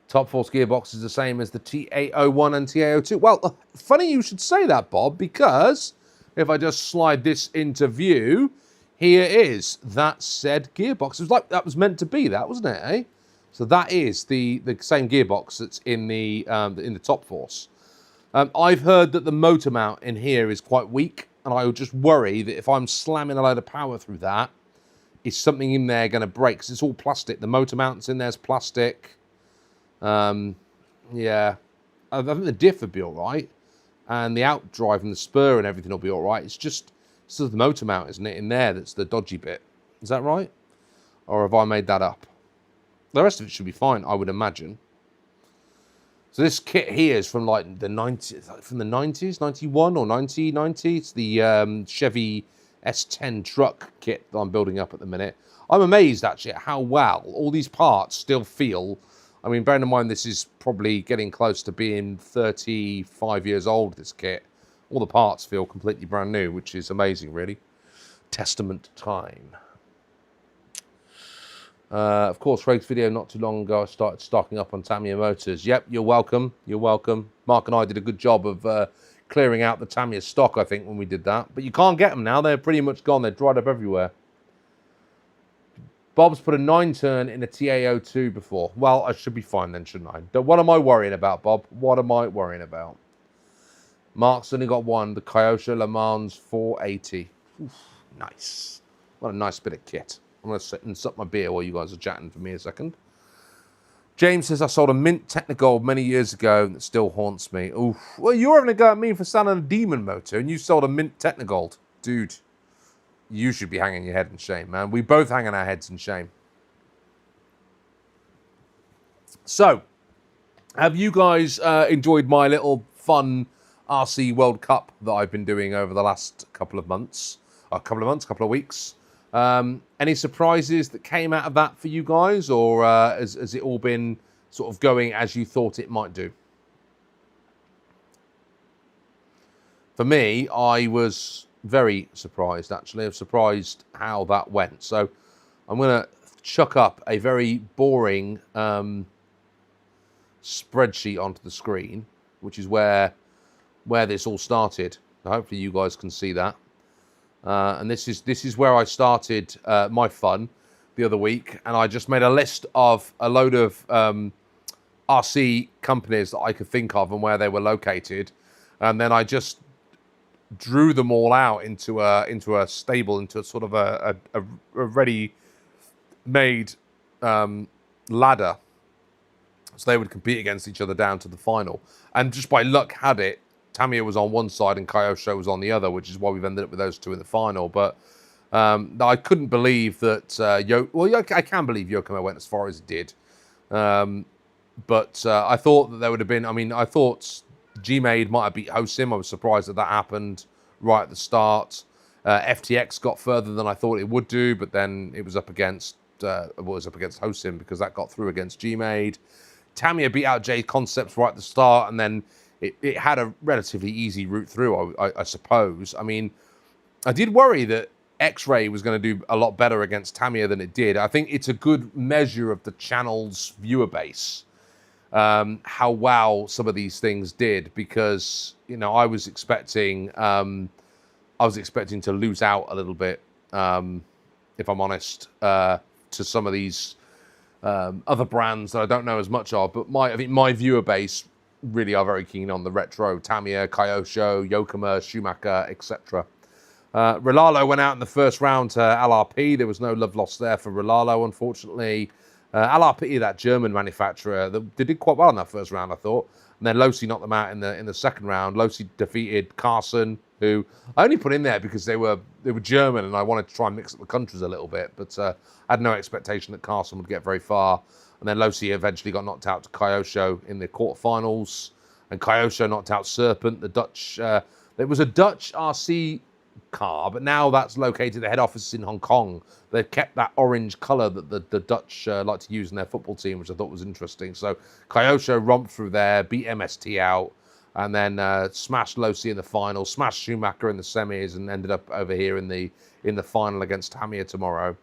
Top force gearbox is the same as the TA01 and TA02. Well, funny you should say that, Bob, because if I just slide this into view, here is that said gearbox. It was like that was meant to be that, wasn't it, eh? So that is the same gearbox that's in the top force. I've heard that the motor mount in here is quite weak, and I would just worry that if I'm slamming a load of power through that, is something in there going to break? Because it's all plastic. The motor mounts in there's plastic. Yeah, I think the diff would be all right, and the outdrive and the spur and everything will be all right. It's just sort of the motor mount, isn't it, in there that's the dodgy bit? Is that right? Or have I made that up? The rest of it should be fine, I would imagine. So this kit here is from like the 90s, from the 90s, 91 or 90. It's the Chevy S10 truck kit that I'm building up at the minute. I'm amazed actually at how well all these parts still feel. I mean, bearing in mind this is probably getting close to being 35 years old, this kit. All the parts feel completely brand new, which is amazing, really. Testament time. Of course, Craig's video not too long ago, I started stocking up on Tamiya motors. Yep, you're welcome. You're welcome. Mark and I did a good job of clearing out the Tamiya stock, I think, when we did that. But you can't get them now. They're pretty much gone. They're dried up everywhere. Bob's put a 9-turn in a TA02 before. Well, I should be fine then, shouldn't I? What am I worrying about, Bob? What am I worrying about? Mark's only got one, the Kyosho Le Mans 480. Oof, nice. What a nice bit of kit. I'm going to sit and suck my beer while you guys are chatting for me a second. James says, I sold a mint Technigold many years ago and it still haunts me. Oof. Well, you're having a go at me for selling a Demon motor and you sold a mint Technigold. Dude, you should be hanging your head in shame, man. We both hang on our heads in shame. So, have you guys enjoyed my little fun RC World Cup that I've been doing over the last couple of months? Couple of weeks. Any surprises that came out of that for you guys, or has it all been sort of going as you thought it might do? For me, I was very surprised, actually. I was surprised how that went. So I'm going to chuck up a very boring spreadsheet onto the screen, which is where this all started. Hopefully you guys can see that. And this is where I started my fun the other week, and I just made a list of a load of RC companies that I could think of and where they were located, and then I just drew them all out into a stable, into a sort of a ready-made ladder, so they would compete against each other down to the final. And just by luck, had it, Tamiya was on one side and Kyosho was on the other, which is why we've ended up with those two in the final. But I couldn't believe that I can believe Yokomo went as far as it did. But I thought that there would have been, I thought G-Made might have beat Hosim. I was surprised that happened right at the start. FTX got further than I thought it would do, but then it was up against Hosim because that got through against G-Made. Tamiya beat out J Concepts right at the start, and then it had a relatively easy route through, I suppose. I mean, I did worry that X-Ray was going to do a lot better against Tamiya than it did. I think it's a good measure of the channel's viewer base, how well some of these things did, because I was expecting to lose out a little bit, if I'm honest, to some of these other brands that I don't know as much of. But I think my viewer base really are very keen on the retro Tamiya, Kyosho, Yokomo, Schumacher, etc. Relalo went out in the first round to LRP. There was no love lost there for Relalo, unfortunately. LRP, that German manufacturer, they did quite well in that first round, I thought. And then Losi knocked them out in the second round. Losi defeated Carson, who I only put in there because they were German and I wanted to try and mix up the countries a little bit. But I had no expectation that Carson would get very far. And then Losi eventually got knocked out to Kyosho in the quarterfinals. And Kyosho knocked out Serpent, the Dutch. There was a Dutch RC car, but now that's located, the head office in Hong Kong. They've kept that orange colour that the Dutch like to use in their football team, which I thought was interesting. So Kyosho romped through there, beat MST out, and then smashed Losi in the final, smashed Schumacher in the semis, and ended up over here in the final against Tamiya tomorrow.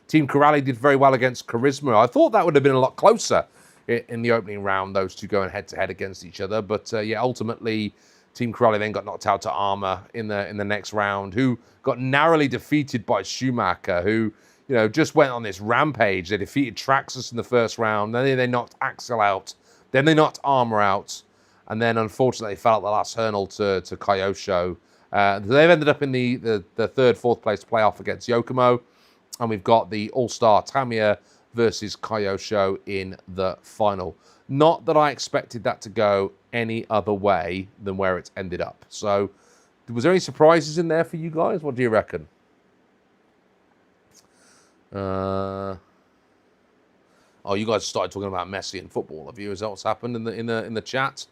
Team Corrali did very well against Charisma. I thought that would have been a lot closer in the opening round, those two going head-to-head against each other. But yeah, ultimately, Team Corrali then got knocked out to Armour in the next round, who got narrowly defeated by Schumacher, who just went on this rampage. They defeated Traxxas in the first round, then they knocked Axel out, then they knocked Armour out, and then unfortunately fell at the last hurdle to Kyosho. They've ended up in the third, fourth place playoff against Yokomo. And we've got the All-Star Tamiya versus Kyosho in the final. Not that I expected that to go any other way than where it's ended up. So, was there any surprises in there for you guys? What do you reckon? Oh, you guys started talking about Messi and football, have you? Is that what's happened in the chat?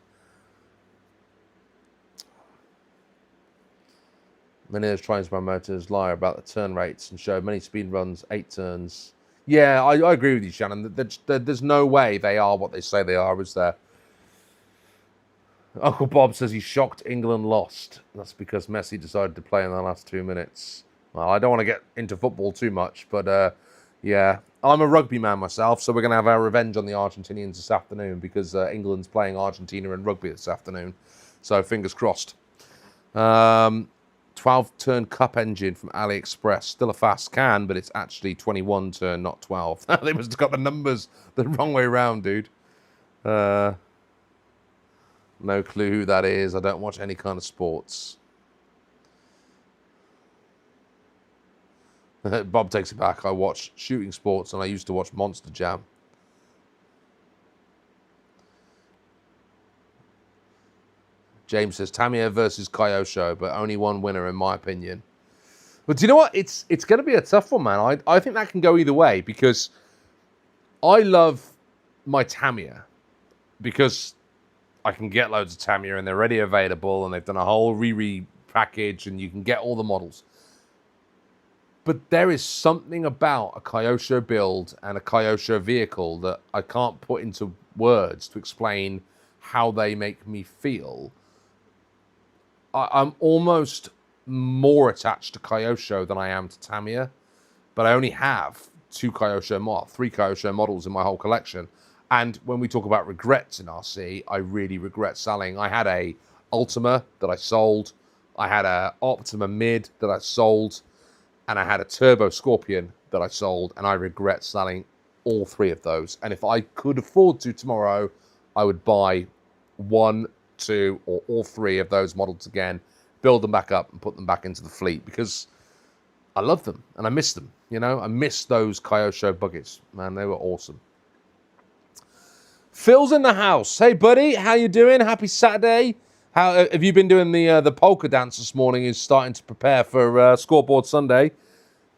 Meniere's trying to promote his lie about the turn rates and showed many speed runs, 8 turns. Yeah, I agree with you, Shannon. There's no way they are what they say they are, is there? Uncle Bob says he's shocked England lost. That's because Messi decided to play in the last 2 minutes. Well, I don't want to get into football too much, but yeah. I'm a rugby man myself, so we're going to have our revenge on the Argentinians this afternoon because England's playing Argentina in rugby this afternoon. So fingers crossed. 12-turn cup engine from AliExpress. Still a fast can, but it's actually 21-turn, not 12. They must have got the numbers the wrong way around, dude. No clue who that is. I don't watch any kind of sports. Bob takes it back. I watch shooting sports, and I used to watch Monster Jam. James says Tamiya versus Kyosho, but only one winner in my opinion. But do you know what? It's going to be a tough one, man. I think that can go either way because I love my Tamiya because I can get loads of Tamiya and they're already available and they've done a whole package and you can get all the models. But there is something about a Kyosho build and a Kyosho vehicle that I can't put into words to explain how they make me feel. I'm almost more attached to Kyosho than I am to Tamiya, but I only have three Kyosho models in my whole collection. And when we talk about regrets in RC, I really regret selling. I had a Ultima that I sold, I had a Optima Mid that I sold, and I had a Turbo Scorpion that I sold, and I regret selling all 3 of those. And if I could afford to tomorrow, I would buy 1, 2, or all 3 of those models again, build them back up and put them back into the fleet because I love them and I miss them. You know, I miss those Kyosho buggies. Man, they were awesome. Phil's in the house. Hey, buddy, how you doing? Happy Saturday. How have you been doing the polka dance this morning? Is starting to prepare for Scoreboard Sunday.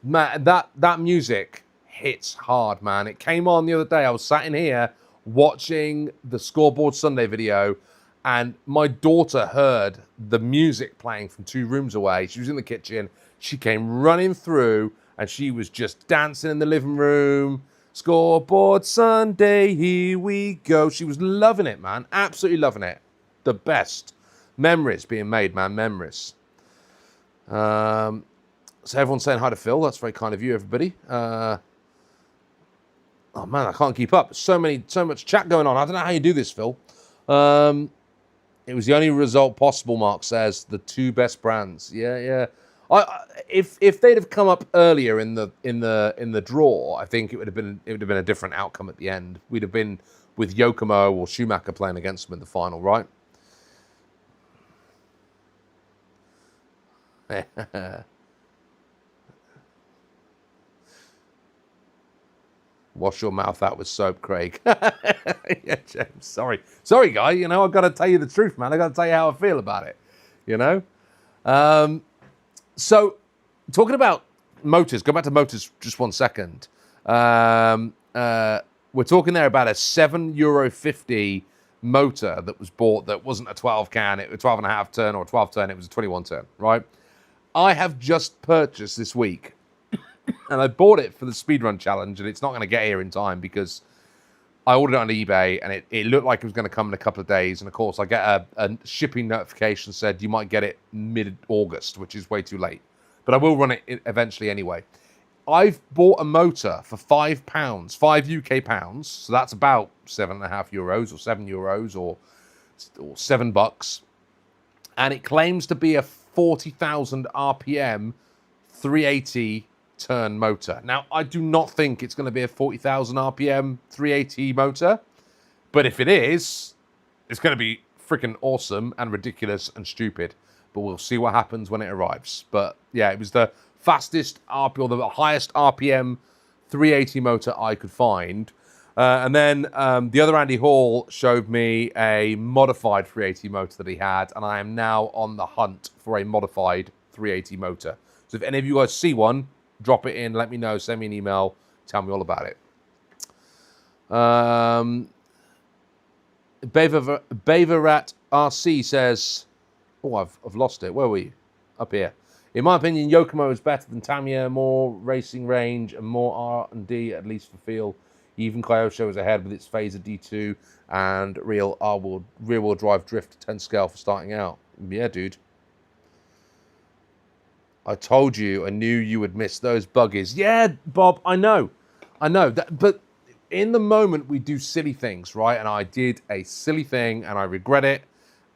Man, that music hits hard, man. It came on the other day. I was sat in here watching the Scoreboard Sunday video, and my daughter heard the music playing from 2 rooms away. She was in the kitchen. She came running through, and she was just dancing in the living room. Scoreboard Sunday, here we go. She was loving it, man. Absolutely loving it. The best. Memories being made, man. Memories. So everyone's saying hi to Phil. That's very kind of you, everybody. Oh, man, I can't keep up. So much chat going on. I don't know how you do this, Phil. It was the only result possible, Mark says. The 2 best brands. Yeah. If they'd have come up earlier in the draw, I think it would have been a different outcome at the end. We'd have been with Yokomo or Schumacher playing against them in the final, right? Wash your mouth out with soap, Craig. Yeah, James. Sorry, guy. You know, I've got to tell you the truth, man. I've got to tell you how I feel about it. You know. So, talking about motors. Go back to motors just 1 second. We're talking there about a €7.50 motor that was bought that wasn't a 12 can. It was 12.5 turn or 12 turn. It was a 21 turn, right? I have just purchased this week, and I bought it for the speedrun challenge, and it's not going to get here in time because I ordered it on eBay, and it looked like it was going to come in a couple of days. And of course, I get a shipping notification said you might get it mid-August, which is way too late. But I will run it eventually anyway. I've bought a motor for £5, 5 UK pounds, so that's about €7.5 or €7 or $7, and it claims to be a 40,000 RPM 380 turn motor. Now, I do not think it's going to be a 40,000 RPM 380 motor, but if it is, it's going to be freaking awesome and ridiculous and stupid. But we'll see what happens when it arrives. But yeah, it was the fastest RPM, or the highest RPM 380 motor I could find. And then the other Andy Hall showed me a modified 380 motor that he had, and I am now on the hunt for a modified 380 motor. So if any of you guys see one, drop it in, let me know, send me an email, tell me all about it. Bevarat RC says, oh, I've lost it. Where were you? Up here. In my opinion, Yokomo is better than Tamiya, more racing range and more R&D, at least for feel. Even Kyosho is ahead with its Phaser D2 and rear-wheel drive drift 10 scale for starting out. Yeah, dude. I told you, I knew you would miss those buggies. Yeah, Bob, I know. But in the moment, we do silly things, right? And I did a silly thing, and I regret it,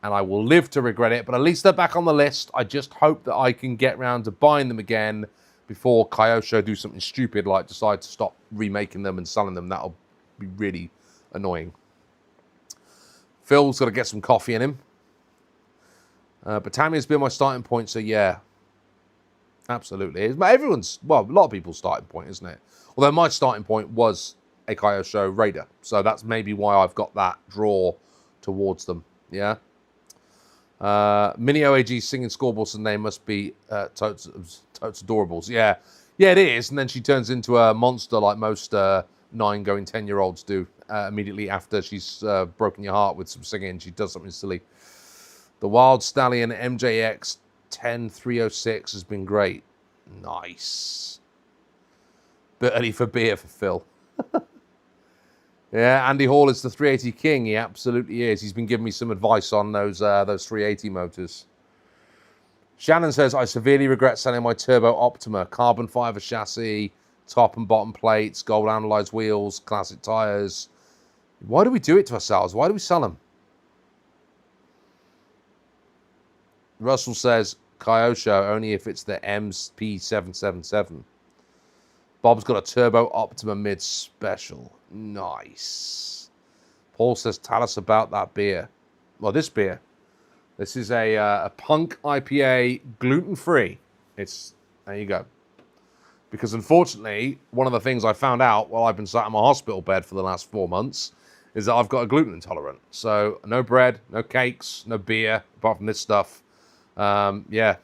and I will live to regret it. But at least they're back on the list. I just hope that I can get around to buying them again before Kyosho do something stupid, like decide to stop remaking them and selling them. That'll be really annoying. Phil's got to get some coffee in him. But Tamiya's been my starting point, so yeah. Absolutely. Everyone's, well, a lot of people's starting point, isn't it? Although my starting point was a Kyosho Raider. So that's maybe why I've got that draw towards them. Yeah. Mini OAG singing scoreboards and name must be totes adorables. Yeah. Yeah, it is. And then she turns into a monster like most 9 going 10-year-olds do immediately after she's broken your heart with some singing. She does something silly. The Wild Stallion MJX 10306 has been great. Nice. Bit early for beer for Phil. Yeah, Andy Hall is the 380 king. He absolutely is. He's been giving me some advice on those 380 motors. Shannon says, I severely regret selling my Turbo Optima. Carbon fiber chassis, top and bottom plates, gold analyzed wheels, classic tires. Why do we do it to ourselves? Why do we sell them? Russell says, Kyosho, only if it's the MP777. Bob's got a Turbo Optima mid special. Nice. Paul says, tell us about that beer. Well, this beer. This is a Punk IPA, gluten-free. There you go. Because unfortunately, one of the things I found out while I've been sat in my hospital bed for the last 4 months is that I've got a gluten intolerant. So no bread, no cakes, no beer, apart from this stuff. Yeah,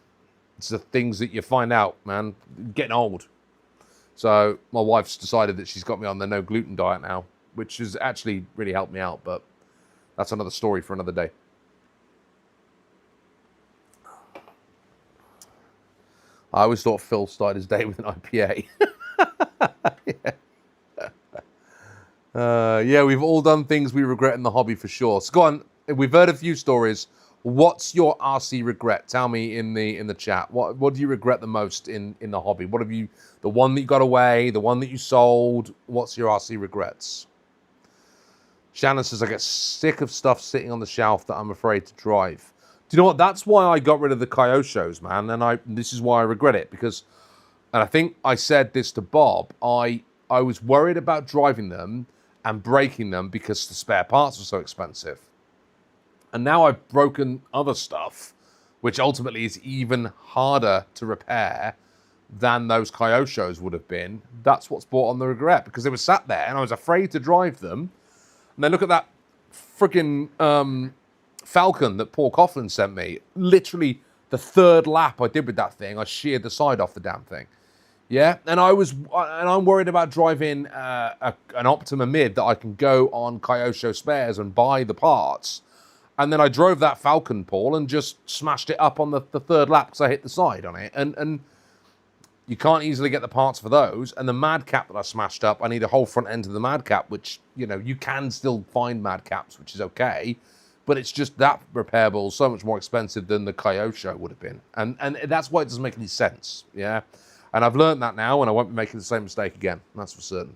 it's the things that you find out, man. Getting old. So my wife's decided that she's got me on the no gluten diet now, which has actually really helped me out, but that's another story for another day. I always thought Phil started his day with an IPA. Yeah, we've all done things we regret in the hobby for sure. So go on, we've heard a few stories. What's your RC regret? Tell me in the chat. What do you regret the most in the hobby? What have you, the one that you got away, the one that you sold? What's your RC regrets? Shannon says, I get sick of stuff sitting on the shelf that I'm afraid to drive. Do you know what? That's why I got rid of the Kyoshos, man. And this is why I regret it, because, and I think I said this to Bob, I was worried about driving them and breaking them because the spare parts were so expensive. And now I've broken other stuff, which ultimately is even harder to repair than those Kyoshos would have been. That's what's brought on the regret, because they were sat there and I was afraid to drive them. And then look at that freaking Falcon that Paul Coughlin sent me. Literally the 3rd lap I did with that thing, I sheared the side off the damn thing. Yeah, and I'm worried about driving an Optima Mid that I can go on Kyosho Spares and buy the parts. And then I drove that Falcon, Paul, and just smashed it up on the 3rd lap because I hit the side on it. And you can't easily get the parts for those. And the Madcap that I smashed up, I need a whole front end of the Madcap, which, you know, you can still find Madcaps, which is okay. But it's just that repairable is so much more expensive than the Kyosho would have been. And that's why it doesn't make any sense, yeah? And I've learned that now, and I won't be making the same mistake again. That's for certain.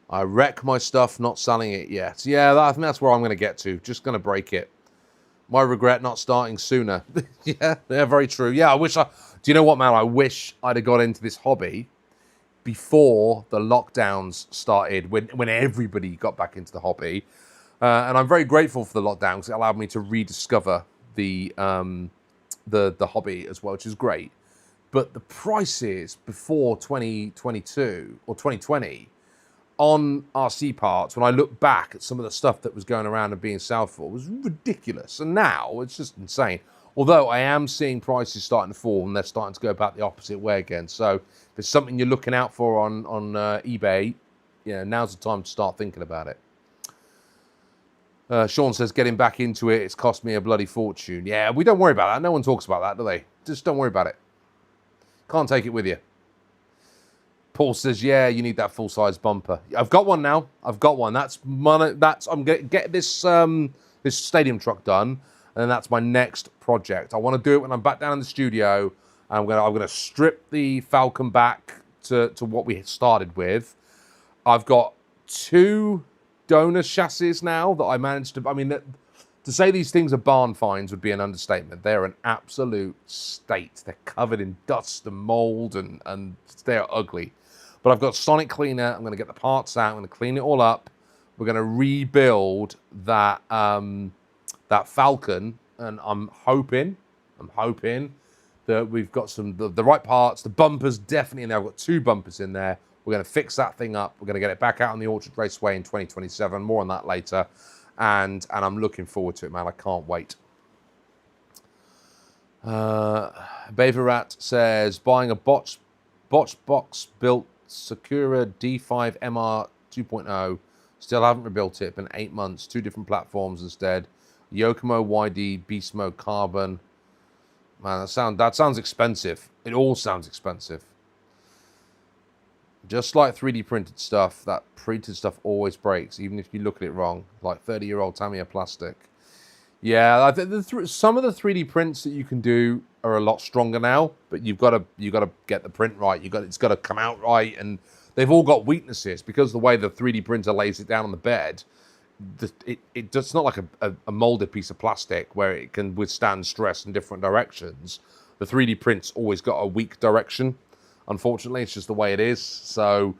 I wreck my stuff, not selling it yet. Yeah, I think that's where I'm going to get to. Just going to break it. My regret not starting sooner. Yeah, very true. Yeah, do you know what, man? I wish I'd have got into this hobby before the lockdowns started, when everybody got back into the hobby. And I'm very grateful for the lockdown because it allowed me to rediscover the hobby as well, which is great. But the prices before 2022 or 2020 on RC parts, when I look back at some of the stuff that was going around and being sold for, was ridiculous. And now it's just insane. Although I am seeing prices starting to fall and they're starting to go back the opposite way again. So if there's something you're looking out for on eBay, now's the time to start thinking about it. Sean says, getting back into it, it's cost me a bloody fortune. Yeah, we don't worry about that. No one talks about that, do they? Just don't worry about it. Can't take it with you. Paul says, yeah, you need that full-size bumper. I've got one now. I've got one. I'm going to get this this stadium truck done, and then that's my next project. I want to do it when I'm back down in the studio. I'm going to strip the Falcon back to what we started with. I've got 2 donor chassis now that I managed to... I mean, to say these things are barn finds would be an understatement. They're an absolute state. They're covered in dust and mold, and they're ugly. But I've got Sonic Cleaner. I'm going to get the parts out. I'm going to clean it all up. We're going to rebuild that that Falcon, and I'm hoping that we've got the right parts. The bumpers definitely in there. I've got 2 bumpers in there. We're going to fix that thing up. We're going to get it back out on the Orchard Raceway in 2027. More on that later. And I'm looking forward to it, man. I can't wait. Beaverat says, buying a botch box built Sakura D5 MR 2.0. Still haven't rebuilt it. Been 8 months. 2 different platforms instead. Yokomo YD Beast Mode Carbon. Man, that sounds expensive. It all sounds expensive. Just like 3D printed stuff, that printed stuff always breaks, even if you look at it wrong. Like 30-year-old Tamiya plastic. Yeah, I think some of the 3D prints that you can do are a lot stronger now, but you've got to get the print right. It's got to come out right, and they've all got weaknesses because the way the 3D printer lays it down on the bed. It's not like a molded piece of plastic where it can withstand stress in different directions. The 3D print's always got a weak direction. Unfortunately, it's just the way it is. So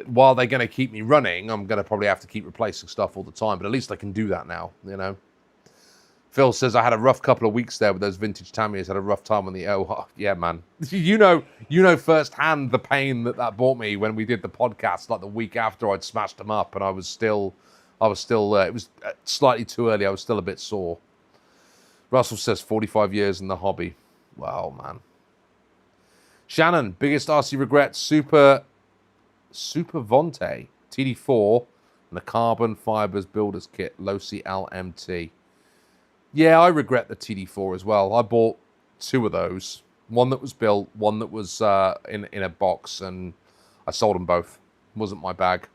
while they're going to keep me running, I'm going to probably have to keep replacing stuff all the time. But at least I can do that now, Phil says, I had a rough couple of weeks there with those vintage Tamiyas. Had a rough time on the... Oh, yeah, man. You know firsthand the pain that brought me when we did the podcast, like the week after I'd smashed them up, and I was still it was slightly too early. I was still a bit sore. Russell says, 45 years in the hobby. Wow, man. Shannon, biggest RC regret, Super Vonte TD4 and the Carbon Fibers Builders Kit, Losi LMT. Yeah, I regret the TD4 as well. I bought 2 of those. One that was built, one that was in a box, and I sold them both. It wasn't my bag.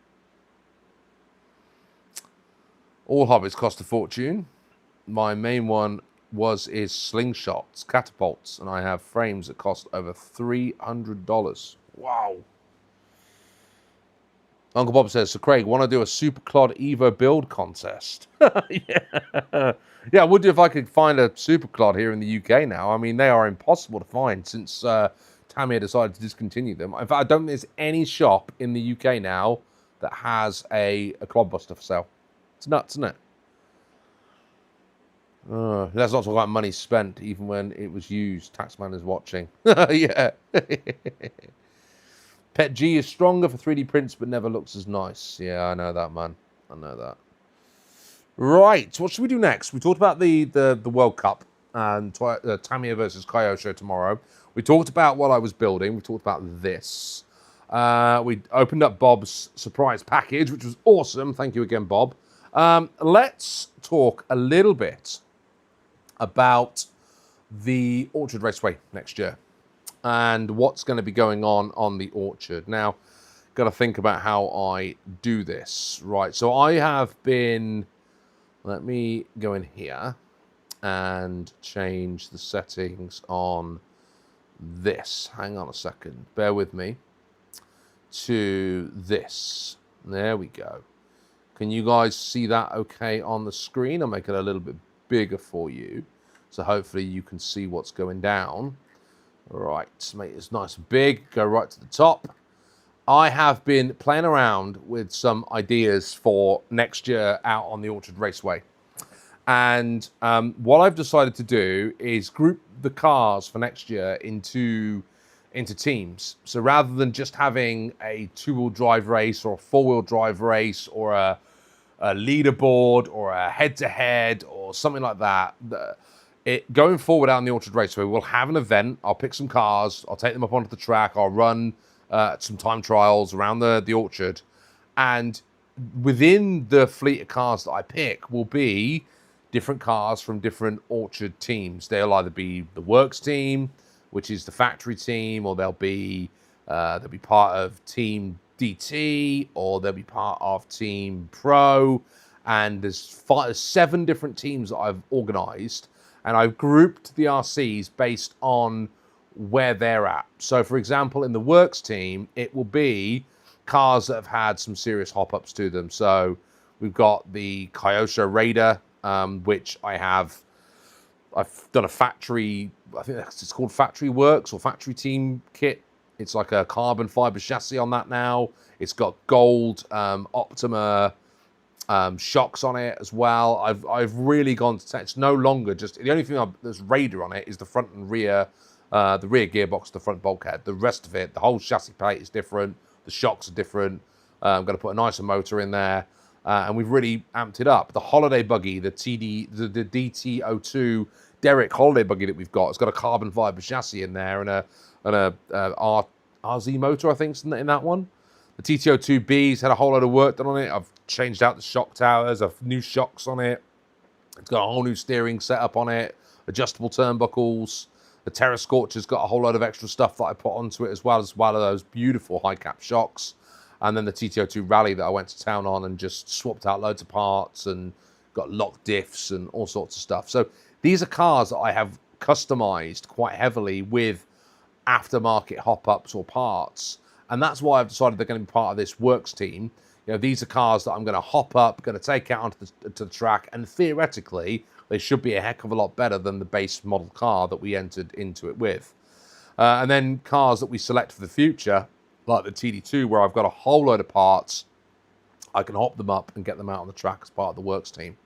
All hobbies cost a fortune. My main one is slingshots, catapults, and I have frames that cost over $300. Wow. Uncle Bob says, so Craig, want to do a Super Clod Evo build contest? Yeah. Yeah, I would do if I could find a Super Clod here in the UK now. I mean, they are impossible to find since Tamiya decided to discontinue them. In fact, I don't think there's any shop in the UK now that has a Clodbuster for sale. It's nuts, isn't it? Let's not talk about money spent, even when it was used. Taxman is watching. Yeah. Pet G is stronger for 3D prints, but never looks as nice. Yeah, I know that, man. I know that. Right, what should we do next? We talked about the World Cup and Tamiya versus Kyosho tomorrow. We talked about what I was building. We talked about this. We opened up Bob's surprise package, which was awesome. Thank you again, Bob. Let's talk a little bit about the Orchard Raceway next year and what's going to be going on the Orchard. Now, got to think about how I do this. Right, so I have been... Let me go in here and change the settings on this. Hang on a second. Bear with me. To this. There we go. Can you guys see that okay on the screen? I'll make it a little bit bigger for you. So hopefully you can see what's going down. All right. Make this nice and big. Go right to the top. I have been playing around with some ideas for next year out on the Orchard Raceway. And what I've decided to do is group the cars for next year into into teams. So rather than just having a 2-wheel drive race or a 4-wheel drive race or a leaderboard or a head-to-head or something like that, going forward out in the Orchard Raceway, we'll have an event. I'll pick some cars. I'll take them up onto the track. I'll run some time trials around the Orchard. And within the fleet of cars that I pick will be different cars from different Orchard teams. They'll either be the Works team, which is the factory team, or they'll be part of Team DT, or they'll be part of Team Pro. And there's 7 different teams that I've organised, and I've grouped the RCs based on where they're at. So, for example, in the Works team, it will be cars that have had some serious hop-ups to them. So we've got the Kyosho Raider, which I've done a factory, I think it's called Factory Works or Factory Team kit. It's like a carbon fiber chassis on that now. It's got gold Optima shocks on it as well. I've really gone to, it's no longer just, the only thing there's Raider on it is the front and rear, the rear gearbox, the front bulkhead. The rest of it, the whole chassis plate is different. The shocks are different. I'm going to put a nicer motor in there. And we've really amped it up. The holiday buggy, the DT02 Derrick holiday buggy that we've got, it's got a carbon fiber chassis in there and a RZ motor, I think, in that one. The TT02B's had a whole load of work done on it. I've changed out the shock towers. I've new shocks on it. It's got a whole new steering setup on it. Adjustable turnbuckles. The Terra Scorcher's got a whole load of extra stuff that I put onto it as well as those beautiful high cap shocks. And then the TT02 Rally that I went to town on and just swapped out loads of parts and got lock diffs and all sorts of stuff. So these are cars that I have customized quite heavily with aftermarket hop-ups or parts. And that's why I've decided they're going to be part of this Works team. You know, these are cars that I'm going to hop up, going to take out onto the track, and theoretically, they should be a heck of a lot better than the base model car that we entered into it with. And then cars that we select for the future, like the TD2, where I've got a whole load of parts, I can hop them up and get them out on the track as part of the Works team.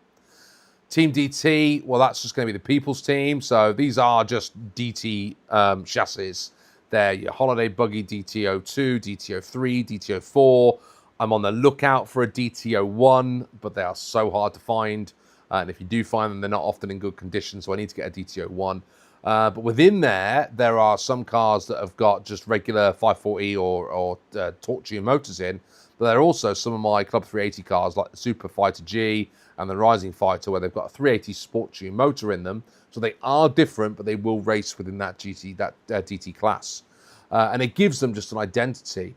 Team DT, well, that's just going to be the People's team. So these are just DT chassis. They're your holiday buggy DT02, DT03, DT04. I'm on the lookout for a DT01, but they are so hard to find. And if you do find them, they're not often in good condition, so I need to get a DT01. But within there are some cars that have got just regular 540 or torque tune motors in, but there are also some of my Club 380 cars, like the Super Fighter G and the Rising Fighter, where they've got a 380 sport tune motor in them. So they are different, but they will race within that DT class. And it gives them just an identity.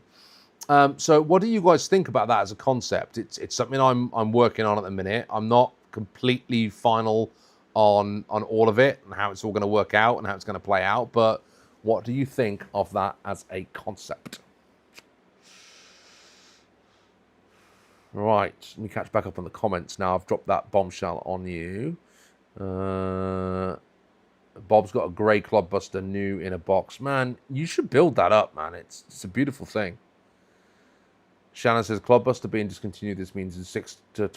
So what do you guys think about that as a concept? It's something I'm working on at the minute. I'm not completely final on all of it and how it's all going to work out and how it's going to play out, but what do you think of that as a concept? Right, let me catch back up on the comments now. I've dropped that bombshell on you. Bob's got a grey Clodbuster new in a box. Man, you should build that up, man. It's a beautiful thing. Shannon says, Clodbuster being discontinued, this means in 6 to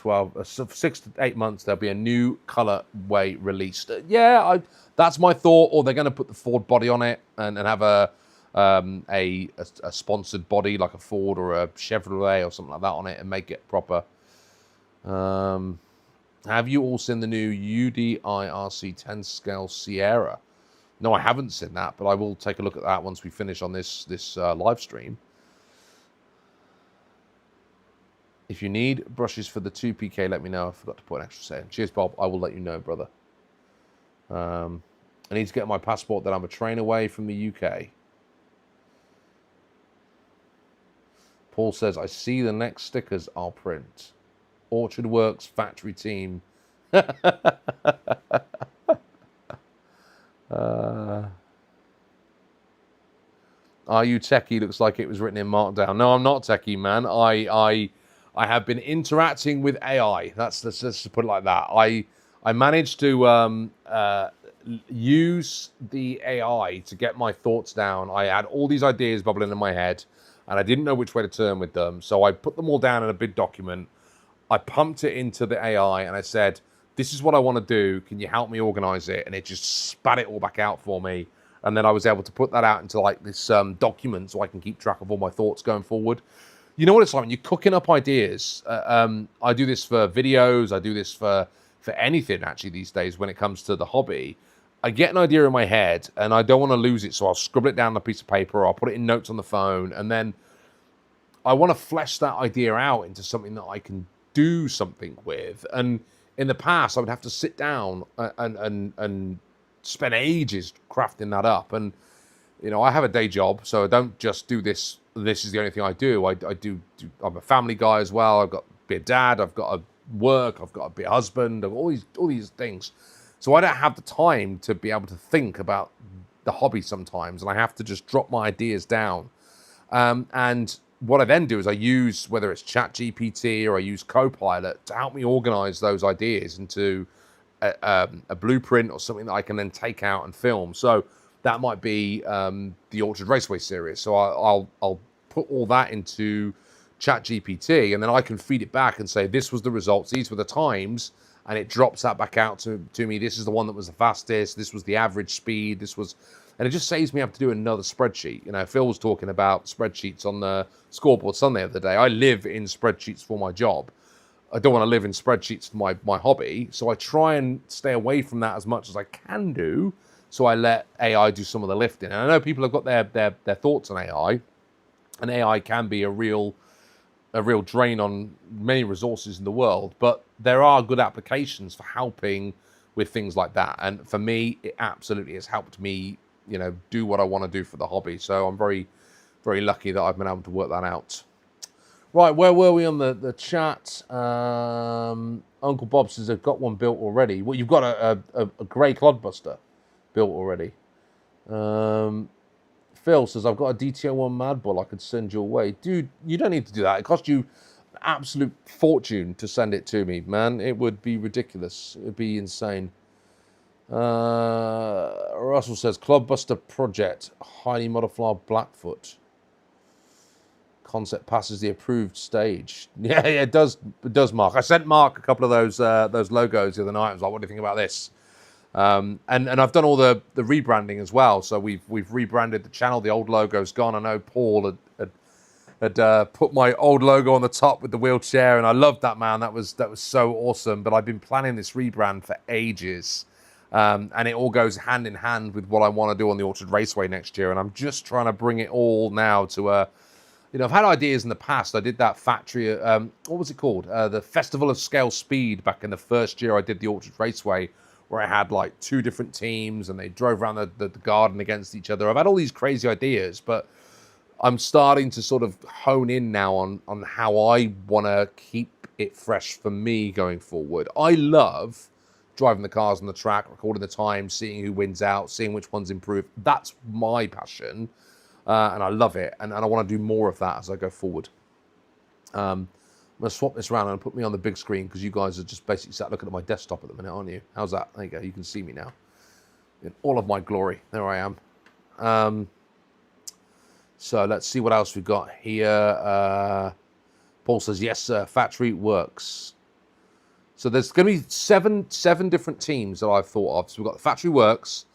8 months, there'll be a new colorway released. Yeah, that's my thought. Or they're going to put the Ford body on it and have a sponsored body like a Ford or a Chevrolet or something like that on it and make it proper. Have you all seen the new UDIRC 10 scale Sierra? No, I haven't seen that, but I will take a look at that once we finish on this live stream. If you need brushes for the 2PK, let me know. I forgot to put an extra set in. Cheers, Bob. I will let you know, brother. I need to get my passport that I'm a train away from the UK. Paul says, I see the next stickers I'll print. Orchard Works factory team. Are you techie? Looks like it was written in Markdown. No, I'm not techie, man. I have been interacting with AI. Let's just put it like that. I managed to use the AI to get my thoughts down. I had all these ideas bubbling in my head, and I didn't know which way to turn with them. So I put them all down in a big document. I pumped it into the AI, and I said, this is what I want to do. Can you help me organize it? And it just spat it all back out for me. And then I was able to put that out into like this document so I can keep track of all my thoughts going forward. You know what it's like when you're cooking up ideas. I do this for videos. I do this for anything actually these days when it comes to the hobby. I get an idea in my head and I don't want to lose it, so I'll scribble it down on a piece of paper or I'll put it in notes on the phone, and then I want to flesh that idea out into something that I can do something with. And in the past, I would have to sit down and spend ages crafting that up. And you know, I have a day job, so I don't just do this. This is the only thing I do. I'm a family guy as well. I've got to be a dad. I've got to work. I've got to be a husband. I've got all these things. So I don't have the time to be able to think about the hobby sometimes, and I have to just drop my ideas down. And what I then do is I use, whether it's ChatGPT or I use Copilot to help me organize those ideas into a blueprint or something that I can then take out and film. So that might be the Orchard Raceway series. So I'll put all that into ChatGPT, and then I can feed it back and say, this was the results, these were the times, and it drops that back out to me. This is the one that was the fastest. This was the average speed. This was, and it just saves me having to do another spreadsheet. You know, Phil was talking about spreadsheets on the scoreboard Sunday the other day. I live in spreadsheets for my job. I don't want to live in spreadsheets for my hobby. So I try and stay away from that as much as I can do. So I let AI do some of the lifting. And I know people have got their thoughts on AI, and AI can be a real drain on many resources in the world, but there are good applications for helping with things like that. And for me, it absolutely has helped me, you know, do what I want to do for the hobby. So I'm very, very lucky that I've been able to work that out. Right, where were we on the chat? Uncle Bob says, I've got one built already. Well, you've got a grey clodbuster built already. Phil says, I've got a DTO1 Mad Bull I could send your way. Dude, you don't need to do that. It cost you an absolute fortune to send it to me, man. It would be ridiculous. It would be insane. Russell says, Clodbuster Project, highly modified Blackfoot. Concept passes the approved stage. Yeah, it does, Mark. I sent Mark a couple of those logos the other night. I was like, what do you think about this? And I've done all the rebranding as well. So we've rebranded the channel. The old logo's gone. I know Paul had put my old logo on the top with the wheelchair, and I loved that, man. That was so awesome. But I've been planning this rebrand for ages, and it all goes hand in hand with what I want to do on the Orchard Raceway next year. And I'm just trying to bring it all now to a, you know, I've had ideas in the past. I did that factory, what was it called? The Festival of Scale Speed back in the first year I did the Orchard Raceway, where I had like 2 different teams and they drove around the garden against each other. I've had all these crazy ideas, but I'm starting to sort of hone in now on how I want to keep it fresh for me going forward. I love driving the cars on the track, recording the time, seeing who wins out, seeing which ones improve. That's my passion, and I love it, and I want to do more of that as I go forward. I'm going to swap this around and put me on the big screen because you guys are just basically sat looking at my desktop at the minute, aren't you? How's that? There you go. You can see me now in all of my glory. There I am. So let's see what else we've got here. Paul says, yes, sir, factory works. So there's going to be seven different teams that I've thought of. So we've got the factory works.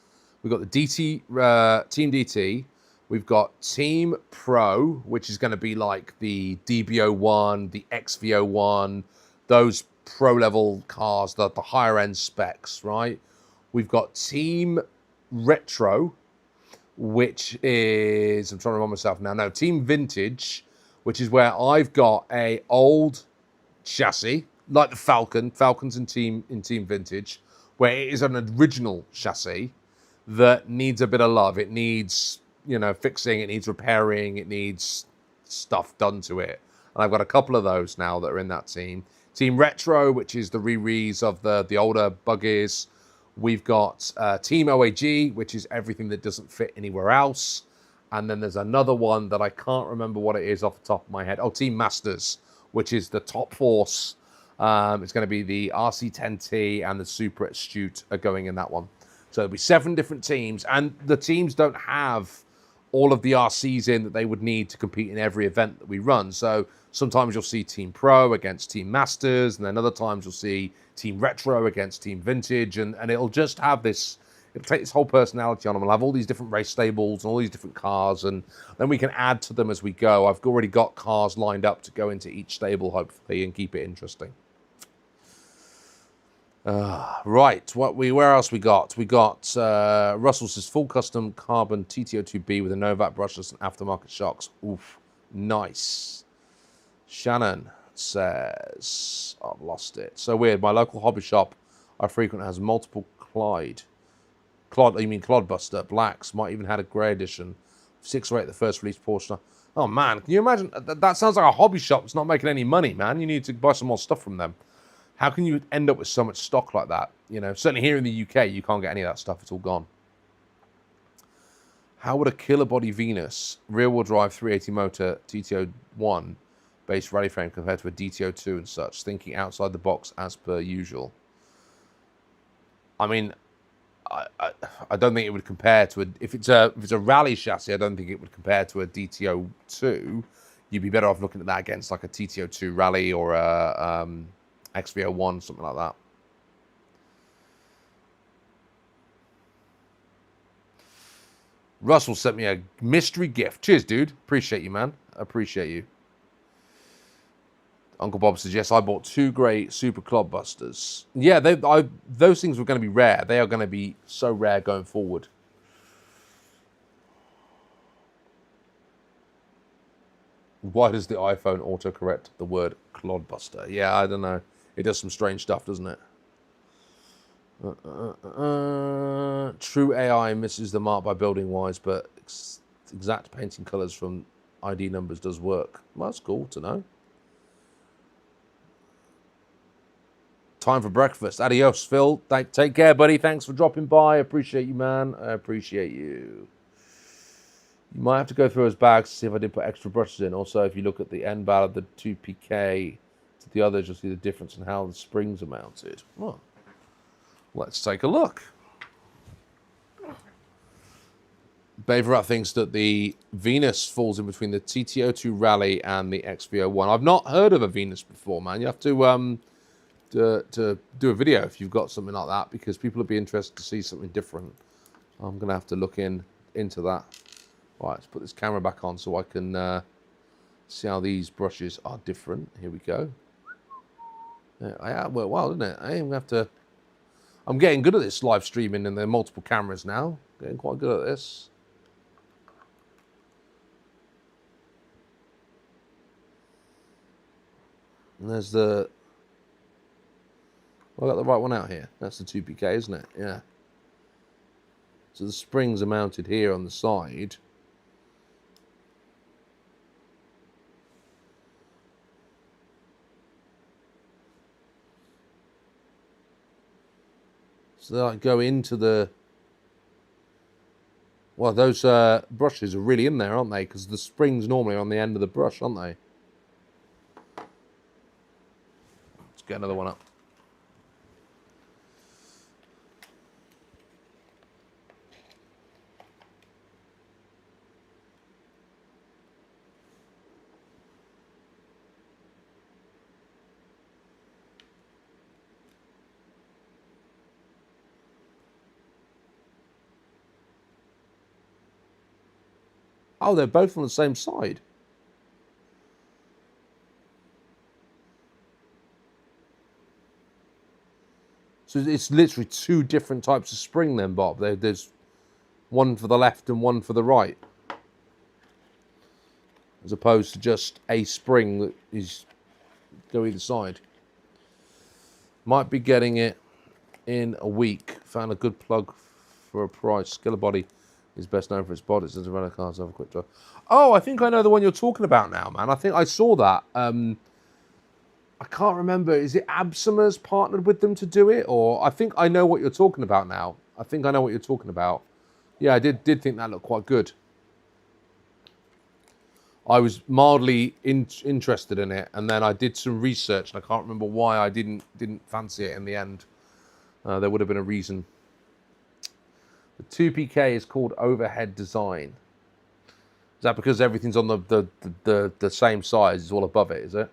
We've got the DT, Team DT. We've got Team Pro, which is going to be like the DBO1, the XVO1, those pro-level cars, the higher-end specs, right? We've got Team Retro, which is, I'm trying to remind myself now, no, Team Vintage, which is where I've got a old chassis, like the Falcons in Team Vintage, where it is an original chassis that needs a bit of love. It needs, you know, fixing, it needs repairing, it needs stuff done to it. And I've got a couple of those now that are in that team. Team Retro, which is the re-re's of the older buggies. We've got Team OAG, which is everything that doesn't fit anywhere else. And then there's another one that I can't remember what it is off the top of my head. Oh, Team Masters, which is the top force. It's going to be the RC10T and the Super Astute are going in that one. So there'll be 7 different teams, and the teams don't have all of the RCs in that they would need to compete in every event that we run. So sometimes you'll see Team Pro against Team Masters, and then other times you'll see Team Retro against Team Vintage, and it'll just have this it'll take its whole personality on them. We'll have all these different race stables and all these different cars, and then we can add to them as we go. I've already got cars lined up to go into each stable, hopefully, and keep it interesting. Right, where else we got? We got Russell says full custom carbon TTO2B with a Novak brushless and aftermarket shocks. Oof, nice. Shannon says I've lost it. So weird. My local hobby shop I frequent has multiple Clodbuster blacks. Might even had a grey edition. 6 or 8 the first release Porsche. Oh man, can you imagine? That sounds like a hobby shop that's not making any money, man. You need to buy some more stuff from them. How can you end up with so much stock like that? You know, certainly here in the UK, you can't get any of that stuff. It's all gone. How would a killer body Venus rear-wheel drive 380 motor TTO1 base rally frame compared to a DTO2 and such? Thinking outside the box as per usual. I mean, I don't think it would compare to if it's a rally chassis. I don't think it would compare to a DTO2. You'd be better off looking at that against like a TTO2 rally or a XV01, something like that. Russell sent me a mystery gift. Cheers, dude. Appreciate you, man. Appreciate you. Uncle Bob says, yes, I bought 2 great Super Clodbusters. Yeah, those things were going to be rare. They are going to be so rare going forward. Why does the iPhone autocorrect the word Clodbuster? Yeah, I don't know. It does some strange stuff, doesn't it? True AI misses the mark by building wise, but exact painting colors from ID numbers does work. Well, that's cool to know. Time for breakfast. Adios, Phil. Take care, buddy. Thanks for dropping by. I appreciate you, man. I appreciate you. You might have to go through his bags to see if I did put extra brushes in. Also, if you look at the end bar of the 2PK to the others, you'll see the difference in how the springs are mounted. Oh. Let's take a look. Baverat thinks that the Venus falls in between the TTO2 Rally and the XV01. I've not heard of a Venus before, man. You have to do a video if you've got something like that, because people would be interested to see something different. I'm going to have to look into that. Right, let's put this camera back on so I can see how these brushes are different. Here we go. Yeah, it worked well, didn't it? I'm getting good at this live streaming and there are multiple cameras now. Getting quite good at this. And there's the... Well, I got the right one out here. That's the 2PK, isn't it? Yeah. So the springs are mounted here on the side. So they like go into the... Well, those brushes are really in there, aren't they? Because the springs normally are on the end of the brush, aren't they? Let's get another one up. Oh, they're both on the same side. So it's literally 2 different types of spring then, Bob. There's one for the left and one for the right. As opposed to just a spring that is go either side. Might be getting it in a week. Found a good plug for a price. Skiller Body is best known for its bodies. Doesn't run a car, so have a quick drive. Oh, I think I know the one you're talking about now, man. I think I saw that. I can't remember. Is it Absimer's partnered with them to do it? Or I think I know what you're talking about now. I think I know what you're talking about. Yeah, I did think that looked quite good. I was mildly interested in it, and then I did some research, and I can't remember why I didn't fancy it in the end. There would have been a reason. The 2PK is called overhead design. Is that because everything's on the same size? It's all above it, is it?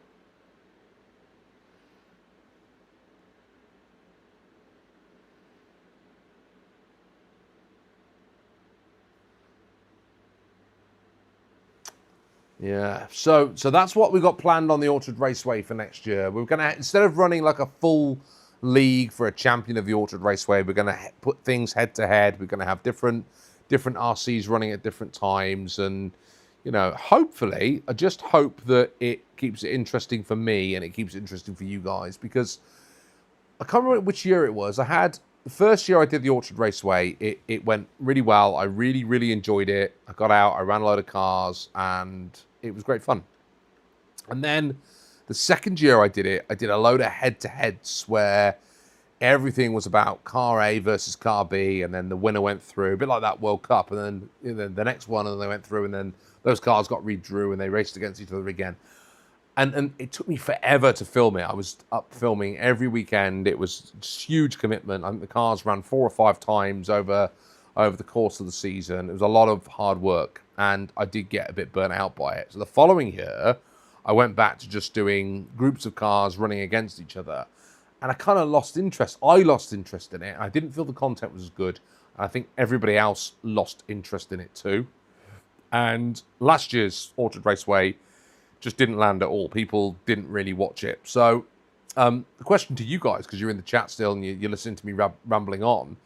Yeah, so that's what we got planned on the Orchard Raceway for next year. We're gonna, instead of running like a full league for a champion of the Orchard Raceway, we're gonna put things head to head. We're gonna have different RCs running at different times, and you know, hopefully, I just hope that it keeps it interesting for me and it keeps it interesting for you guys, because I can't remember which year it was. I had the first year I did the Orchard Raceway. It went really well. I really enjoyed it. I got out, I ran a load of cars, and it was great fun. And then the second year I did it, I did a load of head-to-heads where everything was about car A versus car B, and then the winner went through, a bit like that World Cup, and then the next one, and they went through, and then those cars got redrew, and they raced against each other again. And it took me forever to film it. I was up filming every weekend. It was a huge commitment. I think the cars ran 4 or 5 times over the course of the season. It was a lot of hard work, and I did get a bit burnt out by it. So the following year, I went back to just doing groups of cars running against each other, and I kind of lost interest. I lost interest in it. I didn't feel the content was as good. I think everybody else lost interest in it too. And last year's Orchard Raceway just didn't land at all. People didn't really watch it. So the question to you guys, because you're in the chat still and you're listening to me rambling on,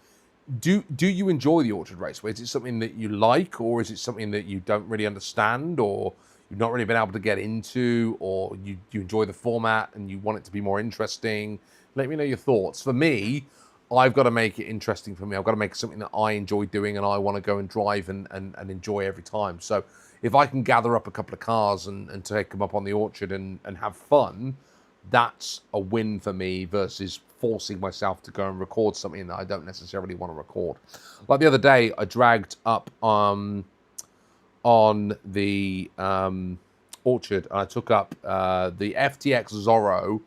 do you enjoy the Orchard Raceway? Is it something that you like, or is it something that you don't really understand, or you've not really been able to get into, or you enjoy the format and you want it to be more interesting? Let me know your thoughts. For me, I've got to make it interesting for me. I've got to make something that I enjoy doing and I want to go and drive and enjoy every time. So if I can gather up a couple of cars and take them up on the Orchard and have fun, that's a win for me versus forcing myself to go and record something that I don't necessarily want to record. Like the other day, I dragged up on the Orchard, and I took up the FTX Zorro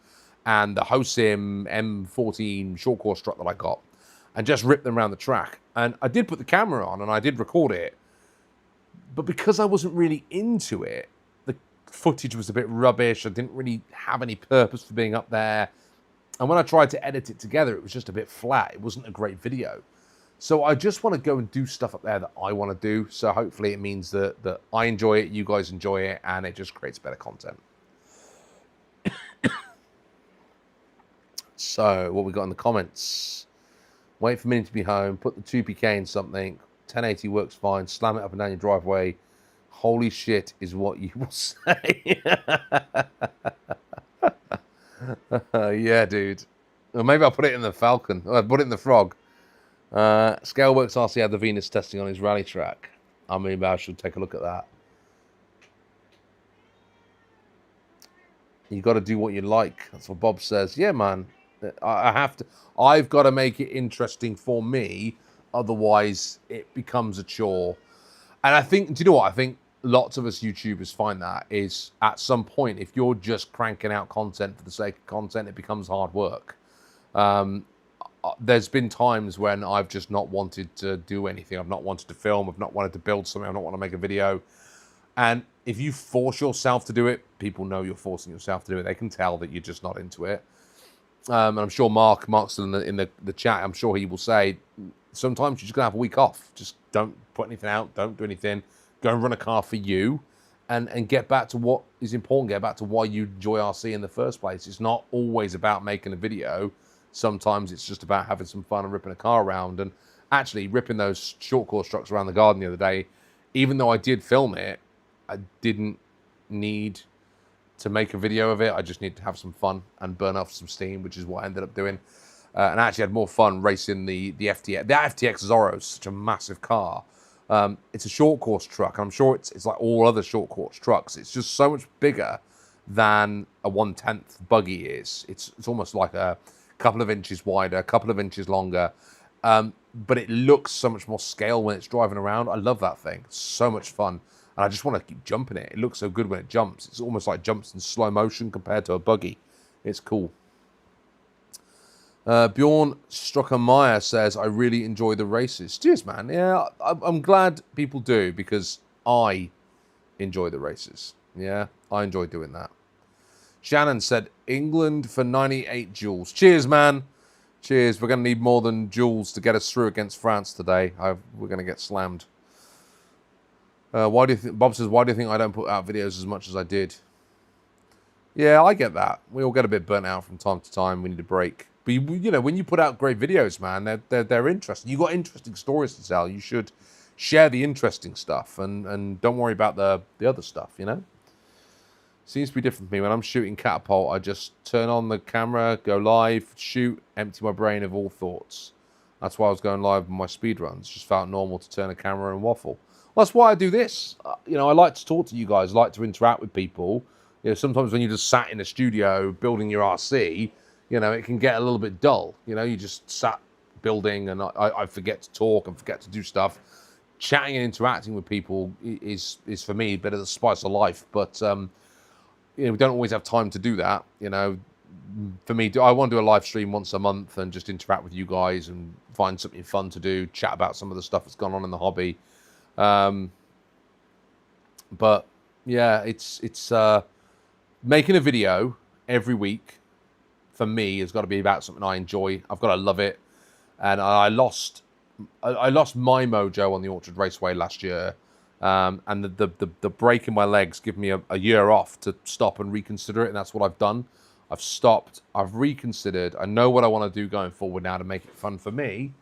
and the Hosim M14 short course truck that I got, and just ripped them around the track. And I did put the camera on and I did record it, but because I wasn't really into it, the footage was a bit rubbish. I didn't really have any purpose for being up there. And when I tried to edit it together, it was just a bit flat. It wasn't a great video. So I just want to go and do stuff up there that I want to do. So hopefully it means that I enjoy it, you guys enjoy it, and it just creates better content. So what we got in the comments: wait for Minnie to be home, put the 2PK in something, 1080 works fine, slam it up and down your driveway. Holy shit is what you will say. Yeah, dude. Or maybe I'll put it in the Falcon. I'll put it in the Frog. Scaleworks RC had the Venus testing on his rally track. I mean, I should take a look at that. You got to do what you like. That's what Bob says. Yeah, man. I have to. I've got to make it interesting for me. Otherwise, it becomes a chore. And I think, do you know what? I think lots of us YouTubers find that is at some point, if you're just cranking out content for the sake of content, it becomes hard work. There's been times when I've just not wanted to do anything. I've not wanted to film. I've not wanted to build something. I've not wanted to make a video. And if you force yourself to do it, people know you're forcing yourself to do it. They can tell that you're just not into it. And I'm sure Mark's in the chat. I'm sure he will say, sometimes you're just going to have a week off. Just don't put anything out. Don't do anything. Go and run a car for you and get back to what is important. Get back to why you enjoy RC in the first place. It's not always about making a video. Sometimes it's just about having some fun and ripping a car around. And actually ripping those short course trucks around the garden the other day, even though I did film it, I didn't need to make a video of it. I just needed to have some fun and burn off some steam, which is what I ended up doing. And I actually had more fun racing the FTX. The FTX Zorro is such a massive car. It's a short course truck, and I'm sure it's like all other short course trucks. It's just so much bigger than a 1/10 buggy is. It's almost like a couple of inches wider, a couple of inches longer. But it looks so much more scale when it's driving around. I love that thing. It's so much fun. And I just want to keep jumping it. It looks so good when it jumps. It's almost like jumps in slow motion compared to a buggy. It's cool. Bjorn Strucker-Meyer says, I really enjoy the races. Cheers, man. Yeah, I'm glad people do, because I enjoy the races. Yeah, I enjoy doing that. Shannon said, England for 98 joules. Cheers, man. Cheers. We're going to need more than joules to get us through against France today. We're going to get slammed. Why do you think? Bob says, why do you think I don't put out videos as much as I did? Yeah, I get that. We all get a bit burnt out from time to time. We need a break. But you know, when you put out great videos, man, they're interesting. You got interesting stories to tell. You should share the interesting stuff and don't worry about the other stuff. You know. Seems to be different for me. When I'm shooting Catapult, I just turn on the camera, go live, shoot, empty my brain of all thoughts. That's why I was going live with my speedruns. Just felt normal to turn a camera and waffle. Well, that's why I do this. You know, I like to talk to you guys, I like to interact with people. You know, sometimes when you're just sat in a studio building your RC, you know, it can get a little bit dull. You know, you just sat building and I forget to talk and forget to do stuff. Chatting and interacting with people is for me a bit of the spice of life. But, you know, we don't always have time to do that. You know, for me, I want to do a live stream once a month and just interact with you guys and find something fun to do, chat about some of the stuff that's gone on in the hobby. But yeah, it's making a video every week for me has got to be about something I enjoy. I've got to love it. And I lost my mojo on the Orchard Raceway last year. And the break in my legs give me a year off to stop and reconsider it. And that's what I've done. I've stopped. I've reconsidered. I know what I want to do going forward now to make it fun for me.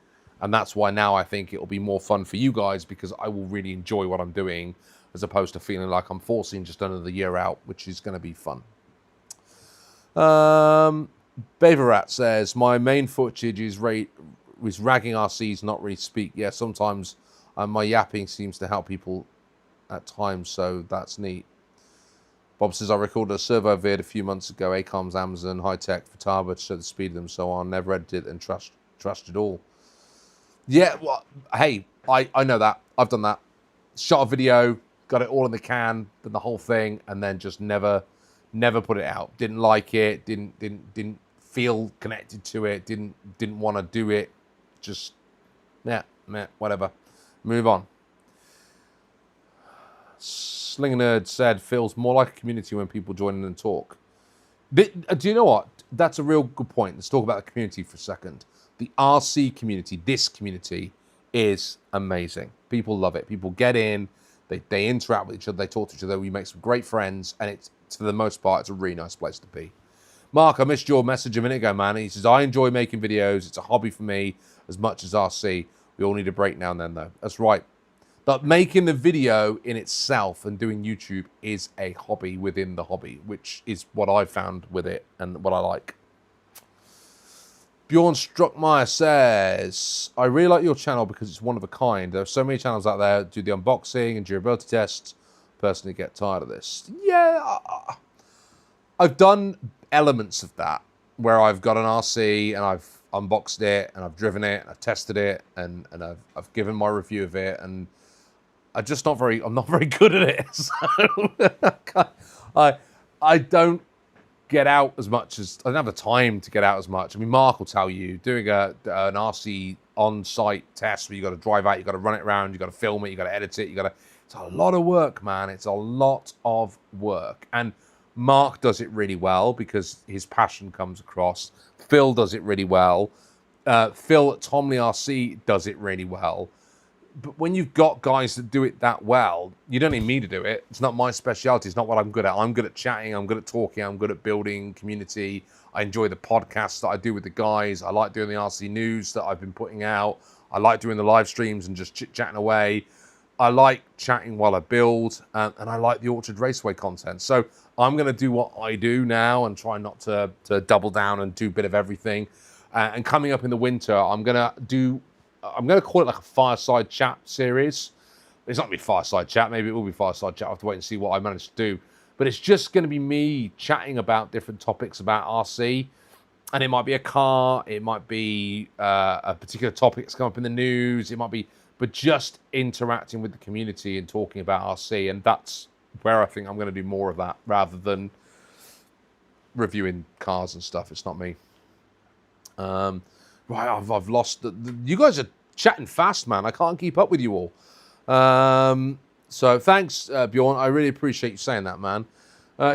And that's why now I think it'll be more fun for you guys because I will really enjoy what I'm doing as opposed to feeling like I'm forcing just another year out, which is going to be fun. Beverat says, my main footage is ragging RCs, not really speak. Yeah, sometimes my yapping seems to help people at times, so that's neat. Bob says, I recorded a servo vid a few months ago, ACOMs, Amazon, high-tech, Futaba to show the speed of them, so on. Never edited and trusted all. Yeah, well, hey, I know that. I've done that. Shot a video, got it all in the can, done the whole thing, and then just never put it out. Didn't like it, didn't feel connected to it, didn't want to do it. Just, yeah, whatever. Move on. Sling Nerd said, feels more like a community when people join in and talk. Do you know what? That's a real good point. Let's talk about the community for a second. The RC community, this community, is amazing. People love it. People get in, they interact with each other, they talk to each other, we make some great friends, and it's, for the most part, it's a really nice place to be. Mark, I missed your message a minute ago, man. He says, I enjoy making videos. It's a hobby for me as much as RC. We all need a break now and then, though. That's right. But making the video in itself and doing YouTube is a hobby within the hobby, which is what I've found with it and what I like. Bjorn Struckmeyer says, I really like your channel because it's one of a kind. There are so many channels out there that do the unboxing and durability tests. Personally get tired of this. Yeah, I've done elements of that where I've got an RC and I've unboxed it and I've driven it and I've tested it and I've given my review of it, and I'm not very good at it. So I don't get out as much as, I don't have the time to get out as much. I mean, Mark will tell you, doing an RC on-site test where you got to drive out, you got to run it around, you got to film it, you got to edit it, it's a lot of work, man. It's a lot of work. And Mark does it really well because his passion comes across. Phil does it really well. Phil at Tomley RC does it really well. But when you've got guys that do it that well, you don't need me to do it. It's not my specialty. It's not what I'm good at. I'm good at chatting. I'm good at talking. I'm good at building community. I enjoy the podcasts that I do with the guys. I like doing the RC news that I've been putting out. I like doing the live streams and just chit-chatting away. I like chatting while I build, and I like the Orchard Raceway content. So I'm going to do what I do now and try not to double down and do a bit of everything. And coming up in the winter, I'm going to call it like a fireside chat series. It's not going to be fireside chat. Maybe it will be fireside chat. I have to wait and see what I manage to do. But it's just going to be me chatting about different topics about RC. And it might be a car. It might be a particular topic that's come up in the news. It might be, but just interacting with the community and talking about RC. And that's where I think I'm going to do more of that rather than reviewing cars and stuff. It's not me. Right, I've lost. You guys are chatting fast, man. I can't keep up with you all. So thanks, Bjorn. I really appreciate you saying that, man.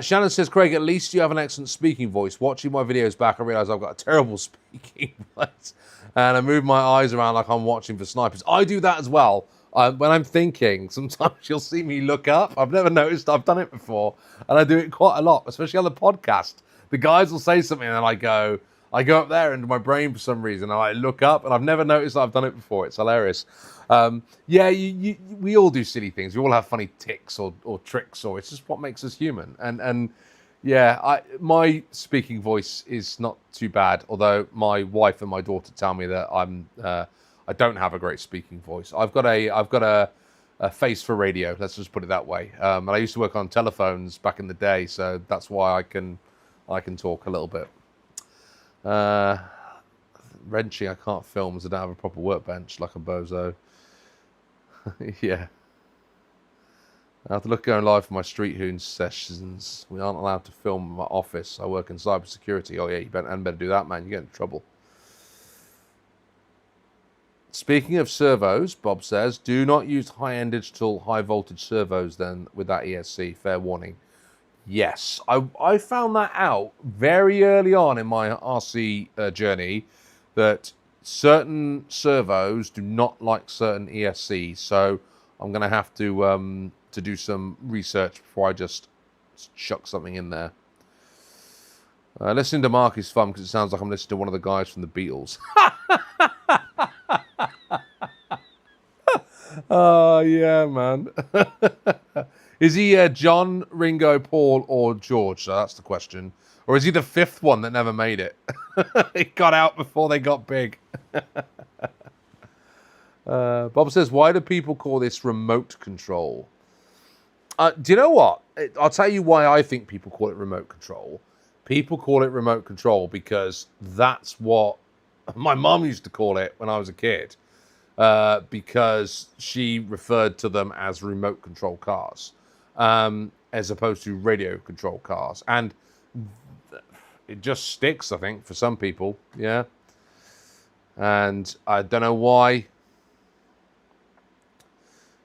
Shannon says, Craig, at least you have an excellent speaking voice. Watching my videos back, I realize I've got a terrible speaking voice. And I move my eyes around like I'm watching for snipers. I do that as well. When I'm thinking, sometimes you'll see me look up. I've never noticed I've done it before, and I do it quite a lot, especially on the podcast. The guys will say something, and I go up there into my brain for some reason, and I look up, and I've never noticed I've done it before. It's hilarious. Yeah, we all do silly things. We all have funny tics or tricks, or it's just what makes us human. And yeah, my speaking voice is not too bad, although my wife and my daughter tell me that I don't have a great speaking voice. I've got a face for radio. Let's just put it that way. And I used to work on telephones back in the day, so that's why I can talk a little bit. Wrenching, I can't film as I don't have a proper workbench like a bozo. Yeah. I have to look going live for my Street Hoon sessions. We aren't allowed to film in my office. I work in cybersecurity. Oh yeah, you better do that, man. You get in trouble. Speaking of servos, Bob says, do not use high-end digital, high-voltage servos then with that ESC. Fair warning. Yes, I found that out very early on in my RC journey, that certain servos do not like certain ESCs. So I'm going to have to do some research before I just chuck something in there. Listening to Mark is fun because it sounds like I'm listening to one of the guys from the Beatles. Oh, yeah, man. Is he John, Ringo, Paul, or George? So that's the question. Or is he the fifth one that never made it? It got out before they got big. Bob says, why do people call this remote control? Do you know what? I'll tell you why I think people call it remote control. People call it remote control because that's what my mum used to call it when I was a kid. Because she referred to them as remote control cars, as opposed to radio control cars. And it just sticks, I think, for some people. Yeah. And I don't know why.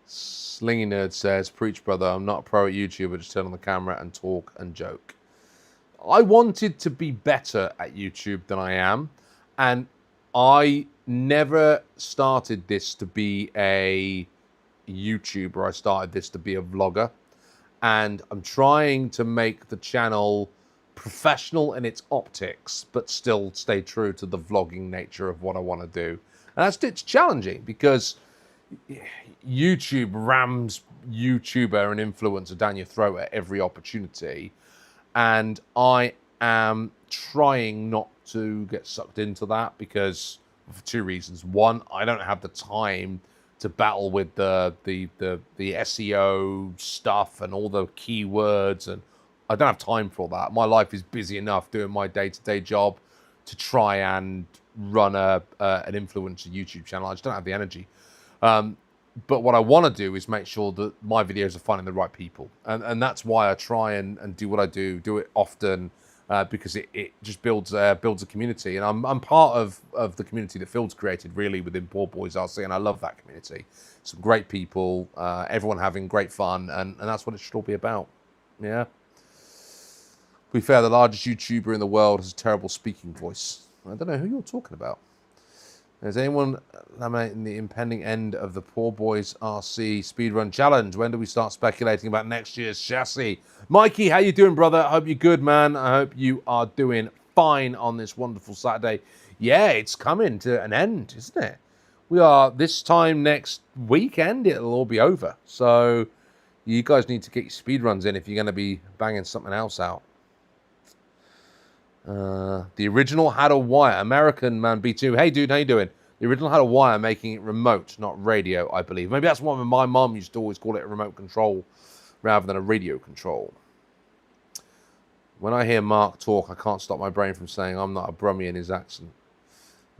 Slingy Nerd says, preach, brother. I'm not a pro at YouTube, but just turn on the camera and talk and joke. I wanted to be better at YouTube than I am. And I never started this to be a YouTuber. I started this to be a vlogger. And I'm trying to make the channel professional in its optics, but still stay true to the vlogging nature of what I want to do. And it's challenging because YouTube rams YouTuber and influencer down your throat at every opportunity. And I am trying not to get sucked into that because for two reasons. One, I don't have the time to battle with the SEO stuff and all the keywords, and I don't have time for all that. My life is busy enough doing my day-to-day job to try and run an influencer YouTube channel. I just don't have the energy. But what I want to do is make sure that my videos are finding the right people. And that's why I try and do what I do it often, because it just builds a community. And I'm part of the community that Phil's created, really, within Poor Boys RC, and I love that community. Some great people, everyone having great fun, and that's what it should all be about. Yeah. To be fair, the largest YouTuber in the world has a terrible speaking voice. I don't know who you're talking about. Is anyone laminating the impending end of the Poor Boys RC Speedrun Challenge? When do we start speculating about next year's chassis? Mikey, how you doing, brother? I hope you're good, man. I hope you are doing fine on this wonderful Saturday. Yeah, it's coming to an end, isn't it? We are, this time next weekend, it'll all be over. So you guys need to get your speedruns in if you're going to be banging something else out. The original had a wire. American Man B2. Hey, dude, how you doing? The original had a wire, making it remote, not radio, I believe. Maybe that's why my mum used to always call it a remote control rather than a radio control. When I hear Mark talk, I can't stop my brain from saying I'm not a Brummie in his accent.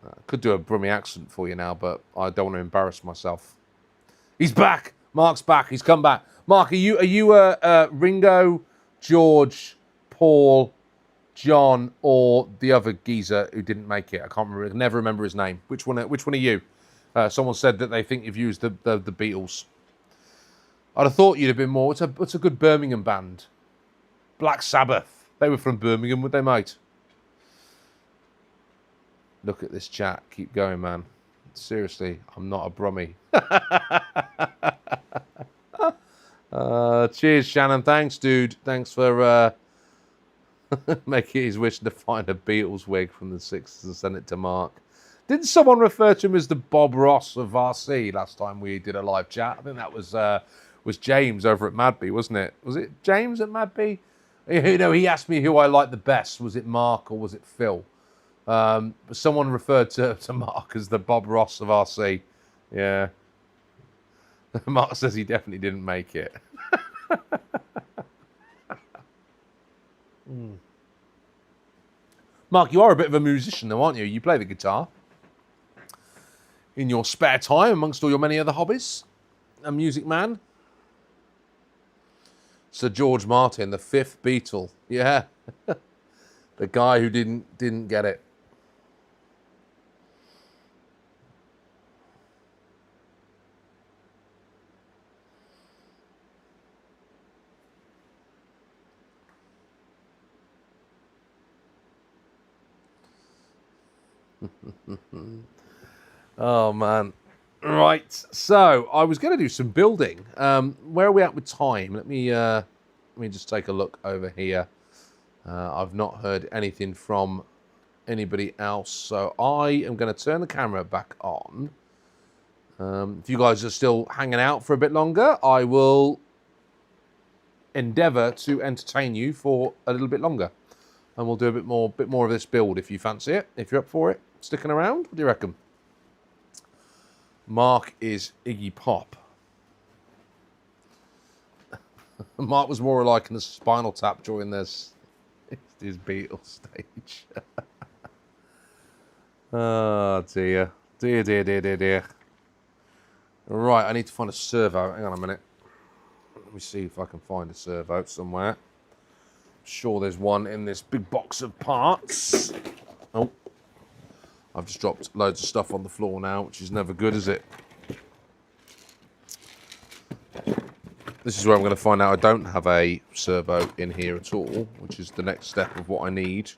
I could do a Brummie accent for you now, but I don't want to embarrass myself. He's back. Mark's back. He's come back. Mark, are you Ringo, George, Paul, John, or the other geezer who didn't make it? I can't remember. I never remember his name. Which one are you? Someone said that they think you've used the Beatles. I'd have thought you'd have been more. What's a good Birmingham band? Black Sabbath. They were from Birmingham, would they, mate? Look at this chat. Keep going, man. Seriously, I'm not a brummie. Cheers, Shannon. Thanks, dude. Thanks for making his wish to find a Beatles wig from the 60s and send it to Mark. Didn't someone refer to him as the Bob Ross of RC last time we did a live chat? I think that was James over at Madby, wasn't it? Was it James at Madby? You know, he asked me who I liked the best. Was it Mark or was it Phil? But someone referred to Mark as the Bob Ross of RC. Yeah. Mark says he definitely didn't make it. Mark, you are a bit of a musician though, aren't you? You play the guitar in your spare time amongst all your many other hobbies. A music man. Sir George Martin, the fifth Beatle. Yeah. The guy who didn't get it. Oh man. Right, so I was going to do some building. Where are we at with time? Let me just take a look over here. I've not heard anything from anybody else, so I am going to turn the camera back on. If you guys are still hanging out for a bit longer, I will endeavour to entertain you for a little bit longer, and we'll do a bit more of this build if you fancy it. If you're up for it, sticking around. What do you reckon? Mark is Iggy Pop. Mark was more like in the Spinal Tap during his Beatles stage. Oh dear. Dear. Right, I need to find a servo. Hang on a minute. Let me see if I can find a servo somewhere. I'm sure there's one in this big box of parts. Oh. I've just dropped loads of stuff on the floor now, which is never good, is it? This is where I'm going to find out I don't have a servo in here at all, which is the next step of what I need,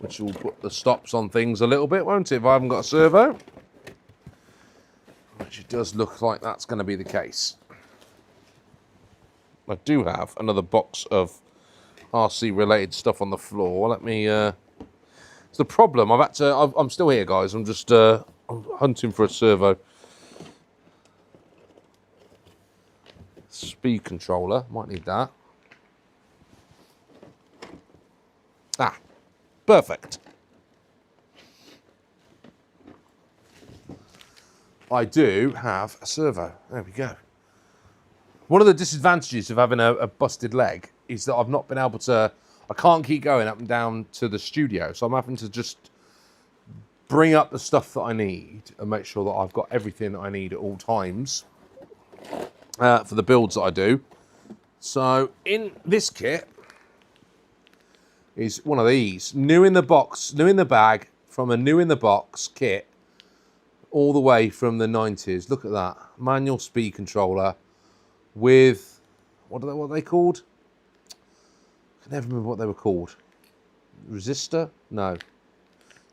which will put the stops on things a little bit, won't it, if I haven't got a servo? Which it does look like that's going to be the case. I do have another box of RC-related stuff on the floor. Let me... It's the problem. I'm still here, guys. I'm just I'm hunting for a servo. Speed controller. Might need that. Ah, perfect. I do have a servo. There we go. One of the disadvantages of having a busted leg is that I've not been able to... I can't keep going up and down to the studio, so I'm having to just bring up the stuff that I need and make sure that I've got everything that I need at all times for the builds that I do. So in this kit is one of these, new in the box, new in the bag, from a new in the box kit all the way from the 90s. Look at that, manual speed controller with, what are they called? I never remember what they were called. Resistor? No.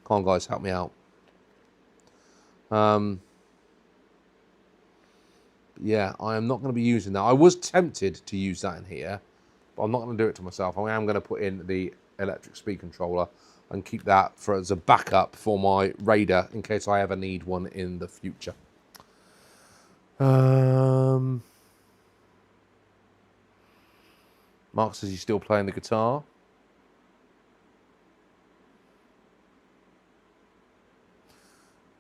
Come on, guys, help me out. Yeah, I am not going to be using that. I was tempted to use that in here, but I'm not going to do it to myself. I am going to put in the electric speed controller and keep that as a backup for my Raider in case I ever need one in the future. Mark says he's still playing the guitar.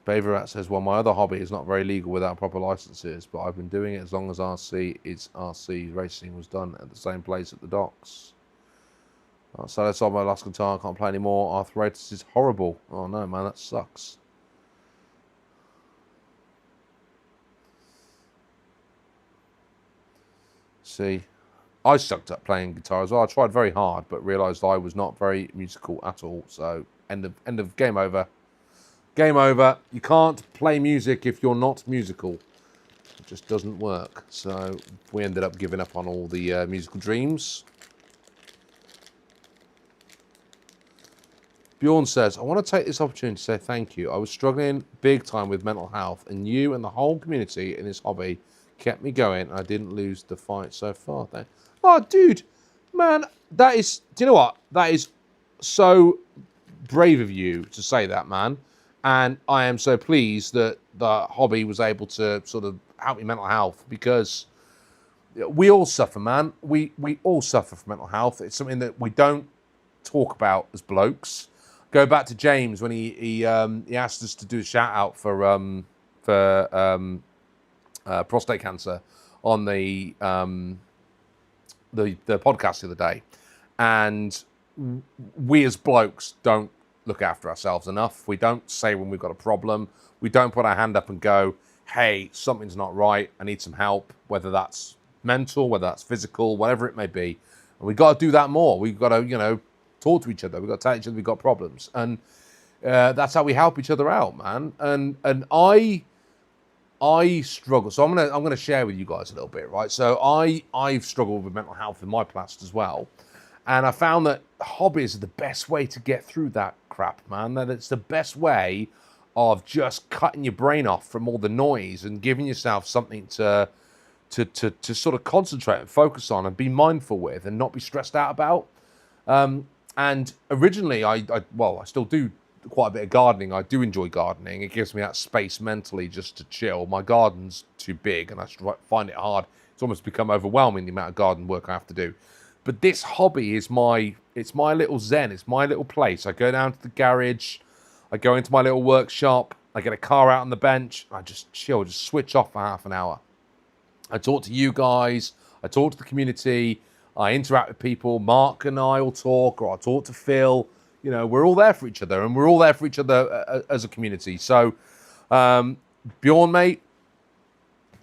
Baverat says, well, my other hobby is not very legal without proper licenses, but I've been doing it as long as RC is RC. Racing was done at the same place at the docks. So that's all my last guitar. I can't play anymore. Arthritis is horrible. Oh no, man, that sucks. See, I sucked at playing guitar as well. I tried very hard, but realised I was not very musical at all. So end of game over. Game over. You can't play music if you're not musical. It just doesn't work. So we ended up giving up on all the musical dreams. Bjorn says, I want to take this opportunity to say thank you. I was struggling big time with mental health, and you and the whole community in this hobby kept me going, and I didn't lose the fight so far. Oh, dude, man, that is, do you know what? That is so brave of you to say that, man. And I am so pleased that the hobby was able to sort of help me mental health, because we all suffer, man. We all suffer from mental health. It's something that we don't talk about as blokes. Go back to James when he asked us to do a shout out for prostate cancer on the podcast the other day, and we as blokes don't look after ourselves enough. We don't say when we've got a problem. We don't put our hand up and go, hey, something's not right, I need some help, whether that's mental, whether that's physical, whatever it may be. And we've got to do that more. We've got to, talk to each other. We've got to tell each other we've got problems. And that's how we help each other out, man. And I struggle. So I'm gonna share with you guys a little bit, right? So I've struggled with mental health in my past as well. And I found that hobbies are the best way to get through that crap, man. That it's the best way of just cutting your brain off from all the noise and giving yourself something to sort of concentrate and focus on and be mindful with and not be stressed out about. And originally, I still do quite a bit of gardening. I do enjoy gardening. It gives me that space mentally just to chill. My garden's too big and I find it hard. It's almost become overwhelming, the amount of garden work I have to do. But this hobby is my little zen. It's my little place. I go down to the garage. I go into my little workshop. I get a car out on the bench. I just chill, just switch off for half an hour. I talk to you guys. I talk to the community. I interact with people. Mark and I will talk, or I'll talk to Phil. We're all there for each other, and we're all there for each other as a community. So, Bjorn, mate,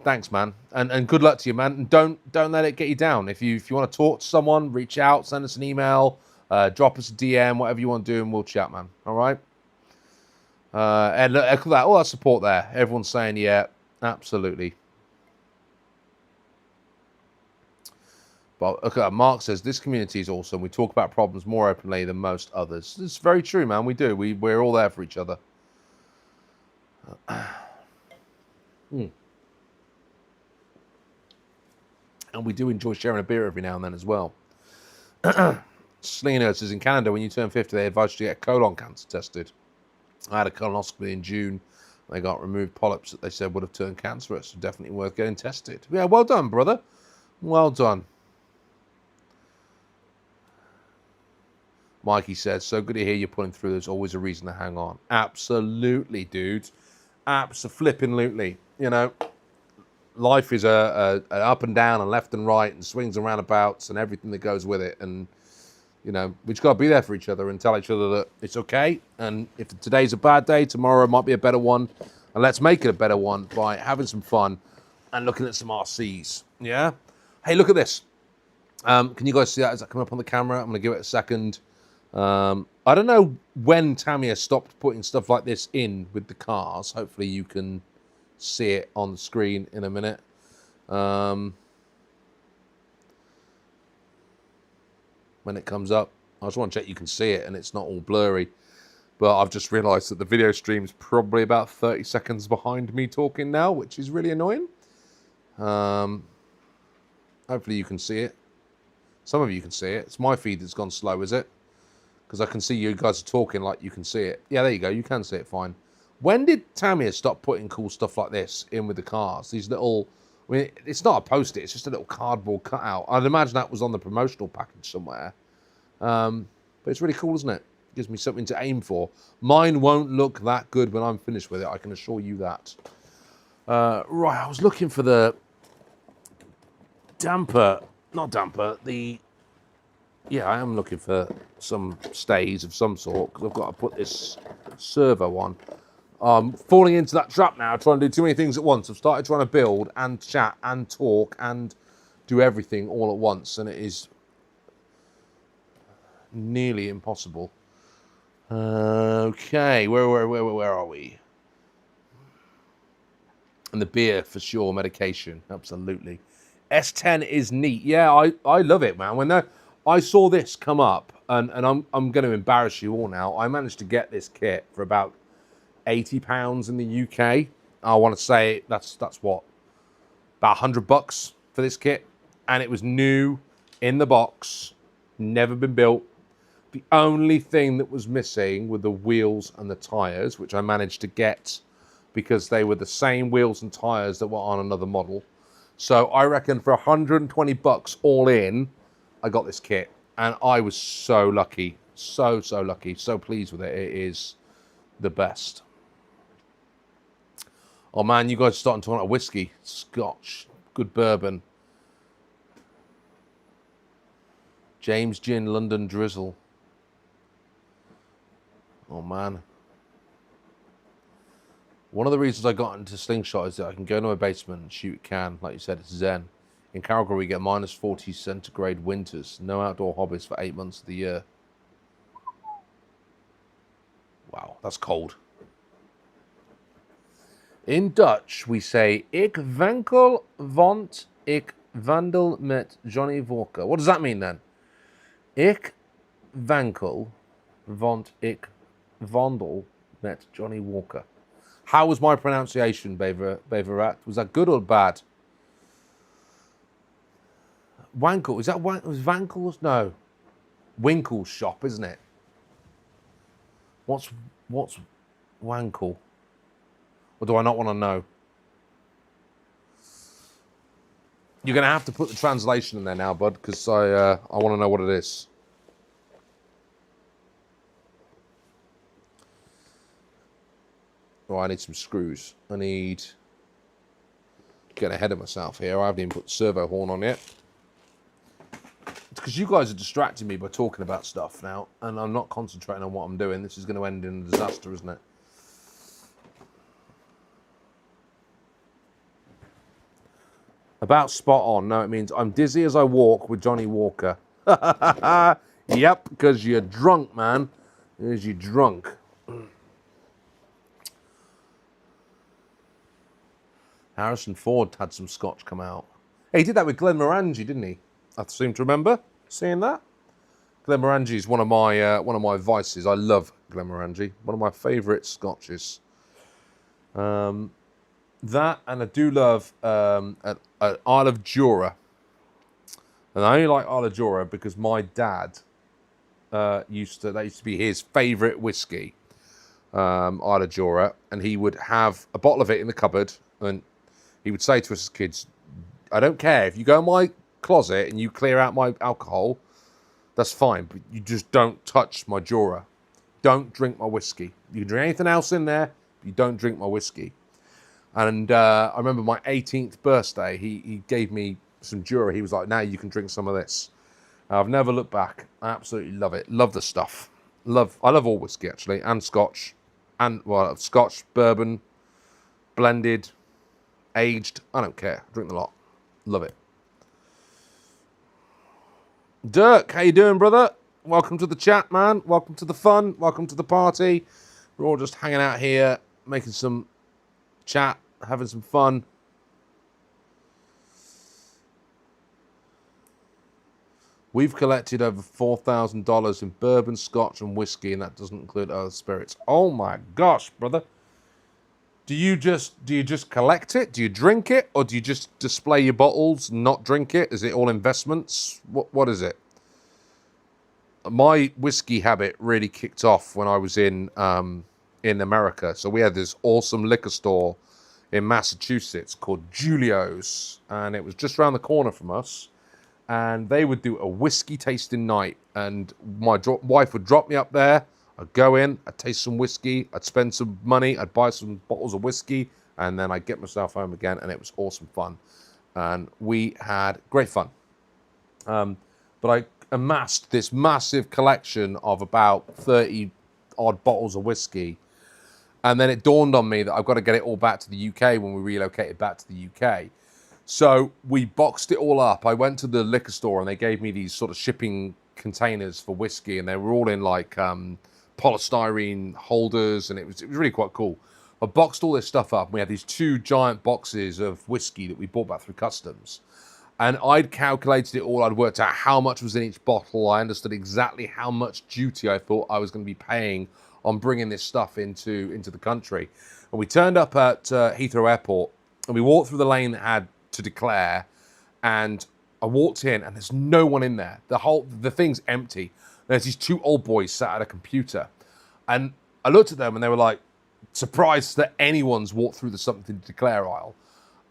thanks, man, and good luck to you, man. And don't let it get you down. If you want to talk to someone, reach out, send us an email, drop us a DM, whatever you want to do, and we'll chat, man. All right. And echo that, all that support there. Everyone's saying, yeah, absolutely. But okay, Mark says, this community is awesome. We talk about problems more openly than most others. It's very true, man. We do. We're all there for each other. And we do enjoy sharing a beer every now and then as well. Slino says, in Canada, when you turn 50, they advise you to get colon cancer tested. I had a colonoscopy in June. They got removed polyps that they said would have turned cancerous. So definitely worth getting tested. Yeah, well done, brother. Well done. Mikey says, so good to hear you're pulling through. There's always a reason to hang on. Absolutely, dude. Abso-flipping-lutely. Life is a up and down and left and right and swings and roundabouts and everything that goes with it. And, we just got to be there for each other and tell each other that it's okay. And if today's a bad day, tomorrow might be a better one. And let's make it a better one by having some fun and looking at some RCs. Yeah? Hey, look at this. Can you guys see that as I come up on the camera? I'm going to give it a second. I don't know when Tamiya stopped putting stuff like this in with the cars. Hopefully you can see it on the screen in a minute. When it comes up, I just want to check you can see it and it's not all blurry. But I've just realised that the video stream's probably about 30 seconds behind me talking now, which is really annoying. Hopefully you can see it. Some of you can see it. It's my feed that's gone slow, is it? Because I can see you guys are talking like you can see it. Yeah, there you go. You can see it fine. When did Tamiya stop putting cool stuff like this in with the cars? These little, it's not a post-it. It's just a little cardboard cutout. I'd imagine that was on the promotional package somewhere. But it's really cool, isn't it? It gives me something to aim for. Mine won't look that good when I'm finished with it. I can assure you that. Right, I was looking for the damper. Not damper. Yeah, I am looking for some stays of some sort because I've got to put this servo on. Falling into that trap now, trying to do too many things at once. I've started trying to build and chat and talk and do everything all at once, and it is nearly impossible. Okay, where are we? And the beer for sure, medication, absolutely. S10 is neat. Yeah, I love it, man. When I saw this come up and I'm going to embarrass you all now. I managed to get this kit for about £80 in the UK. I want to say that's what, about $100 for this kit, and it was new in the box, never been built. The only thing that was missing were the wheels and the tires, which I managed to get because they were the same wheels and tires that were on another model. So I reckon for $120 all in, I got this kit, and I was so lucky, so lucky, so pleased with it. It is the best. Oh man, you guys are starting to want a whiskey, Scotch, good bourbon. James Gin London Drizzle. Oh man. One of the reasons I got into Slingshot is that I can go into my basement and shoot a can. Like you said, it's zen. In Calgary, we get minus 40 centigrade winters. No outdoor hobbies for 8 months of the year. Wow, that's cold. In Dutch, we say, Ik wankel, want ik wandel met Johnny Walker. What does that mean then? Ik wankel, want ik wandel met Johnny Walker. How was my pronunciation, Beverat? Was that good or bad? Wankel, is that was Wankel's? No. Winkle's shop, isn't it? What's Wankel? Or do I not want to know? You're going to have to put the translation in there now, bud, because I want to know what it is. Oh, I need some screws. I need... Getting ahead of myself here. I haven't even put the servo horn on yet. It's because you guys are distracting me by talking about stuff now, and I'm not concentrating on what I'm doing. This is going to end in a disaster, isn't it? About spot on. No, it means I'm dizzy as I walk with Johnny Walker. Yep, because you're drunk, man. Because you're drunk. Harrison Ford had some scotch come out. Hey, he did that with Glenmorangie, didn't he? I seem to remember seeing that. Glenmorangie is one of my vices. I love Glenmorangie. One of my favourite scotches. That, and I do love at Isle of Jura. And I only like Isle of Jura because my dad that used to be his favourite whiskey, Isle of Jura, and he would have a bottle of it in the cupboard, and he would say to us as kids, I don't care, if you go in my closet and you clear out my alcohol, that's fine, but you just don't touch my Jura. Don't drink my whiskey. You can drink anything else in there, but you don't drink my whiskey. And I remember my 18th birthday, he gave me some Jura. He was like, now you can drink some of this. I've never looked back. I absolutely love it. Love the stuff. I love all whiskey, actually, and Scotch. And, well, Scotch, bourbon, blended, aged. I don't care. I drink the lot. Love it. Dirk, how you doing, brother? Welcome to the chat, man. Welcome to the fun. Welcome to the party. We're all just hanging out here, making some chat, having some fun. We've collected over $4,000 in bourbon, scotch, and whiskey, and that doesn't include other spirits. Oh my gosh, brother! Do you just collect it? Do you drink it, or do you just display your bottles and not drink it? Is it all investments? What is it? My whiskey habit really kicked off when I was in America. So we had this awesome liquor store in Massachusetts called Julio's, and it was just around the corner from us. And they would do a whiskey tasting night, and my wife would drop me up there. I'd go in, I'd taste some whiskey, I'd spend some money, I'd buy some bottles of whiskey, and then I'd get myself home again, and it was awesome fun. And we had great fun. But I amassed this massive collection of about 30 odd bottles of whiskey. And then it dawned on me that I've got to get it all back to the UK when we relocated back to the UK. So we boxed it all up. I went to the liquor store and they gave me these sort of shipping containers for whiskey, and they were all in like polystyrene holders, and it was really quite cool. I boxed all this stuff up, and we had these 2 giant boxes of whiskey that we bought back through customs. And I'd calculated it all. I'd worked out how much was in each bottle. I understood exactly how much duty I thought I was going to be paying on bringing this stuff into the country. And we turned up at Heathrow Airport, and we walked through the lane that had to declare, and I walked in, and there's no one in there. The thing's empty. There's these two old boys sat at a computer, and I looked at them, and they were like surprised that anyone's walked through the something to declare aisle.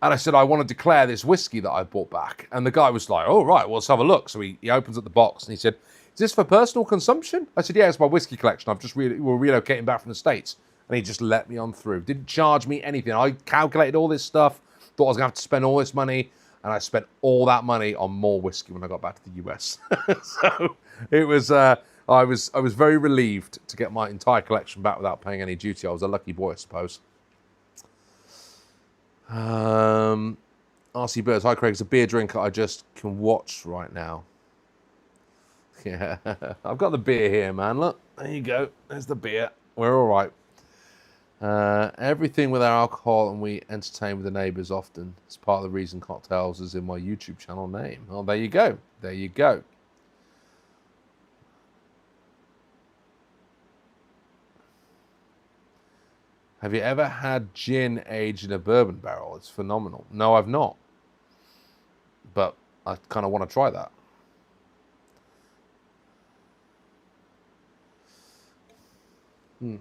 And I said, I want to declare this whiskey that I bought back. And the guy was like, oh, right, well, let's have a look. So he opens up the box, and he said, is this for personal consumption? I said, yeah, it's my whiskey collection. We're relocating back from the States. And he just let me on through. Didn't charge me anything. I calculated all this stuff, thought I was going to have to spend all this money, and I spent all that money on more whiskey when I got back to the US. So it was, I was very relieved to get my entire collection back without paying any duty. I was a lucky boy, I suppose. RC Birds, hi Craig, it's a beer drinker I just can watch right now. Yeah, I've got the beer here, man. Look, there you go. There's the beer. We're all right. Everything with our alcohol, and we entertain with the neighbours often. It's part of the reason Cocktails is in my YouTube channel name. Oh, there you go. There you go. Have you ever had gin aged in a bourbon barrel? It's phenomenal. No, I've not. But I kind of want to try that. Right,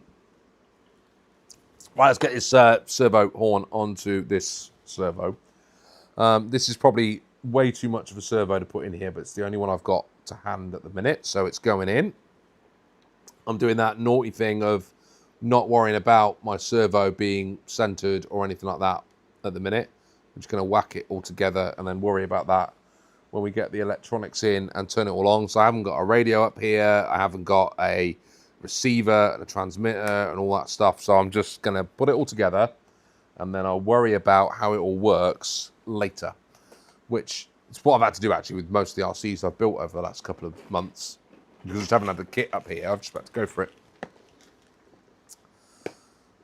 let's get this servo horn onto this servo. This is probably way too much of a servo to put in here, but it's the only one I've got to hand at the minute, so it's going in. I'm doing that naughty thing of not worrying about my servo being centered or anything like that at the minute. I'm just going to whack it all together and then worry about that when we get the electronics in and turn it all on. So I haven't got a radio up here. I haven't got a receiver and a transmitter and all that stuff. So I'm just going to put it all together, and then I'll worry about how it all works later, which is what I've had to do actually with most of the RCs I've built over the last couple of months, because I just haven't had the kit up here. I've just had to go for it.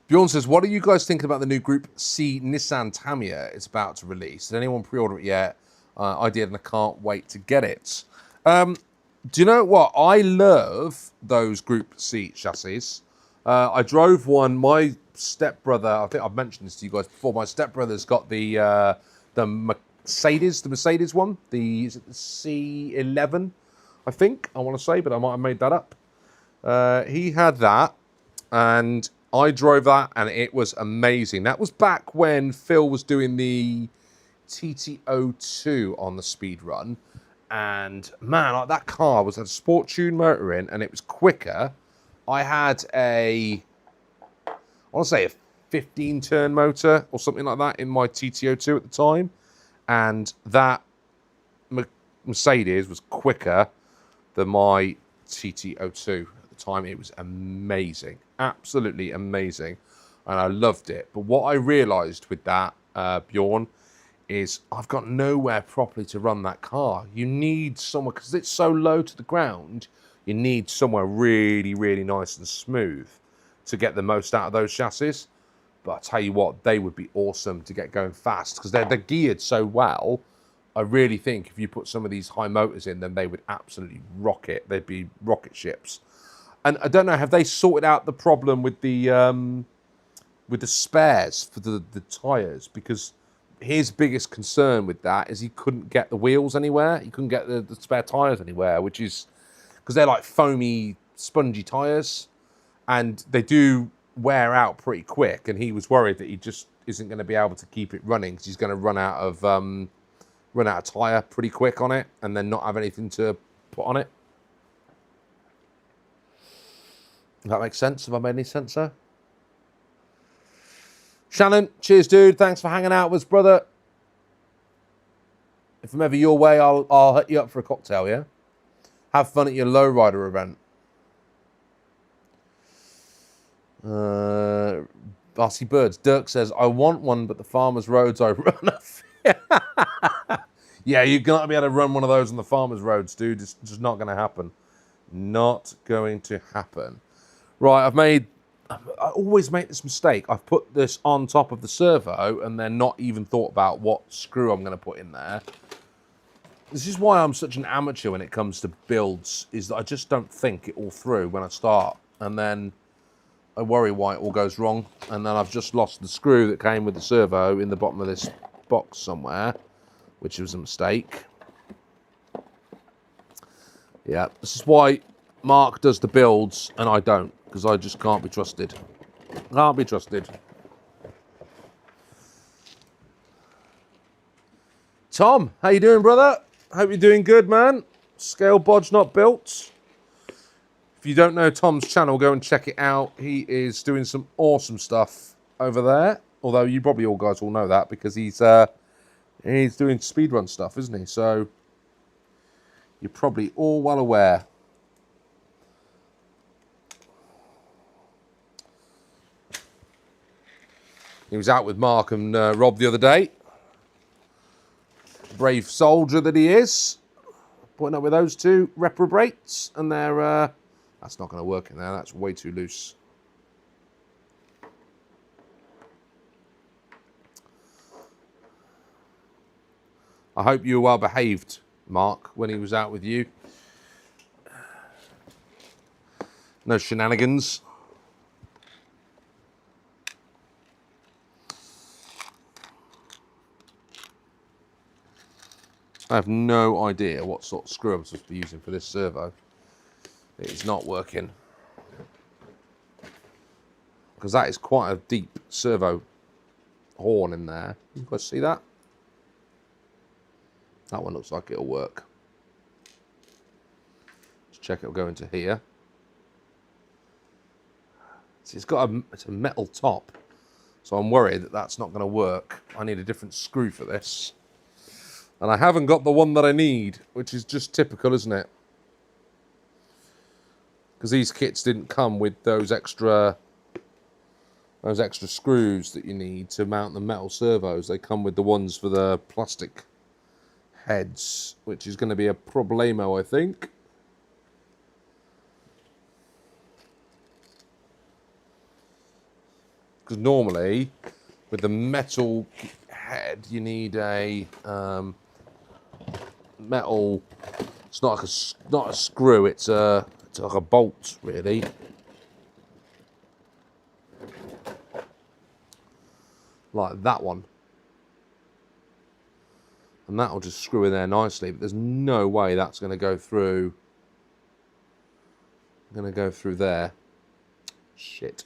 Bjorn says, what are you guys thinking about the new Group C Nissan Tamiya it's about to release? Did anyone pre-order it yet? I did, and I can't wait to get it. Do you know what? I love those Group C chassis. I drove one. My stepbrother, I think I've mentioned this to you guys before, my stepbrother's got the Mercedes one. Is it the C11, I think, I want to say, but I might have made that up. He had that, and I drove that, and it was amazing. That was back when Phil was doing the TT02 on the speed run. And man, like, that car had a sport tune motor in, and it was quicker. I had I want to say a 15-turn motor or something like that in my TT02 at the time. And that Mercedes was quicker than my TT02 at the time. It was amazing. Absolutely amazing, and I loved it. But what I realized with that, Bjorn, is I've got nowhere properly to run that car. You need somewhere, because it's so low to the ground, you need somewhere really, really nice and smooth to get the most out of those chassis. But I tell you what, they would be awesome to get going fast, because they're geared so well. I really think if you put some of these high motors in them, they would absolutely rock it. They'd be rocket ships. And I don't know, have they sorted out the problem with the spares for the tyres? Because his biggest concern with that is he couldn't get the wheels anywhere. He couldn't get the spare tyres anywhere, which is because they're like foamy, spongy tyres, and they do wear out pretty quick. And he was worried that he just isn't going to be able to keep it running, because he's going to run out of tyre pretty quick on it, and then not have anything to put on it. Does that make sense? Have I made any sense there? Shannon, cheers, dude. Thanks for hanging out with us, brother. If I'm ever your way, I'll hit you up for a cocktail, yeah? Have fun at your lowrider event. RC Birds. Dirk says, I want one, but the farmer's roads I run off. Yeah, you're going to be able to run one of those on the farmer's roads, dude. It's just not going to happen. Not going to happen. Right, I always make this mistake. I've put this on top of the servo and then not even thought about what screw I'm going to put in there. This is why I'm such an amateur when it comes to builds, is that I just don't think it all through when I start. And then I worry why it all goes wrong. And then I've just lost the screw that came with the servo in the bottom of this box somewhere, which was a mistake. Yeah, this is why Mark does the builds and I don't, because I just can't be trusted. Can't be trusted. Tom, how you doing, brother? Hope you're doing good, man. Scale bodge not built. If you don't know Tom's channel, go and check it out. He is doing some awesome stuff over there. Although you probably all guys all know that because he's doing speedrun stuff, isn't he? So you're probably all well aware. He was out with Mark and Rob the other day. Brave soldier that he is. Putting up with those two reprobates, and they're that's not going to work in there. That's way too loose. I hope you were well behaved, Mark, when he was out with you. No shenanigans. I have no idea what sort of screw I'm supposed to be using for this servo. It's not working. Because that is quite a deep servo horn in there. You guys see that? That one looks like it'll work. Let's check it'll go into here. See, it's a metal top. So I'm worried that that's not going to work. I need a different screw for this. And I haven't got the one that I need, which is just typical, isn't it? Because these kits didn't come with those extra screws that you need to mount the metal servos. They come with the ones for the plastic heads, which is going to be a problemo, I think. Because normally, with the metal head, you need a metal. It's not a screw. It's like a bolt, really. Like that one. And that'll just screw in there nicely, but there's no way that's going to go through. There. Shit.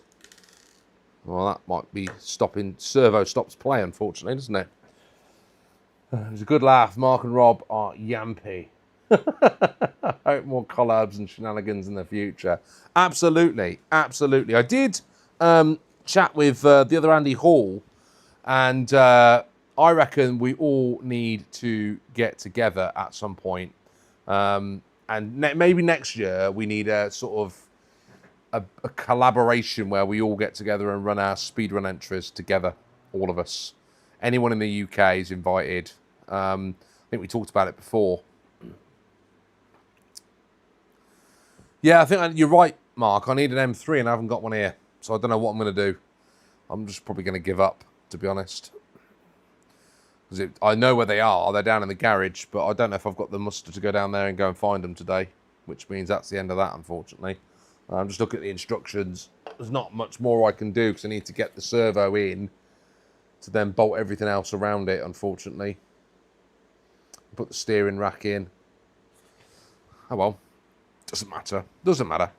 Well, that might be stopping. Servo stops play, unfortunately, doesn't it? It was a good laugh. Mark and Rob are yampy. I hope more collabs and shenanigans in the future. Absolutely, absolutely. I did chat with the other Andy Hall, and I reckon we all need to get together at some point. And maybe next year we need a sort of a collaboration where we all get together and run our speedrun entries together, all of us. Anyone in the UK is invited. I think we talked about it before. Yeah, I think you're right, Mark. I need an M3 and I haven't got one here. So I don't know what I'm going to do. I'm just probably going to give up, to be honest. Because I know where they are. They're down in the garage, but I don't know if I've got the muster to go down there and go and find them today, which means that's the end of that, unfortunately. I'm just looking at the instructions. There's not much more I can do because I need to get the servo in to then bolt everything else around it, unfortunately. Put the steering rack in. Oh well. Doesn't matter. Doesn't matter.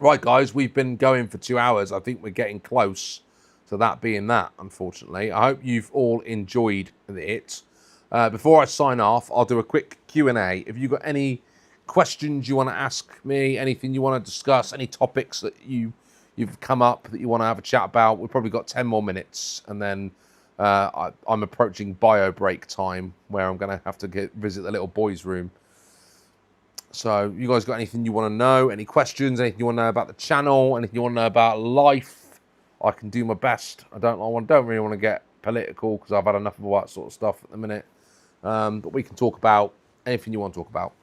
Right, guys, we've been going for 2 hours. I think we're getting close to that being that, unfortunately. I hope you've all enjoyed it. Before I sign off, I'll do a quick Q&A. If you've got any questions you want to ask me, anything you want to discuss, any topics that you've come up that you want to have a chat about, we've probably got 10 more minutes. And then I'm approaching bio break time where I'm going to have to visit the little boys' room. So you guys got anything you want to know? Any questions? Anything you want to know about the channel? Anything you want to know about life? I can do my best. I don't really want to get political because I've had enough of all that sort of stuff at the minute. But we can talk about anything you want to talk about.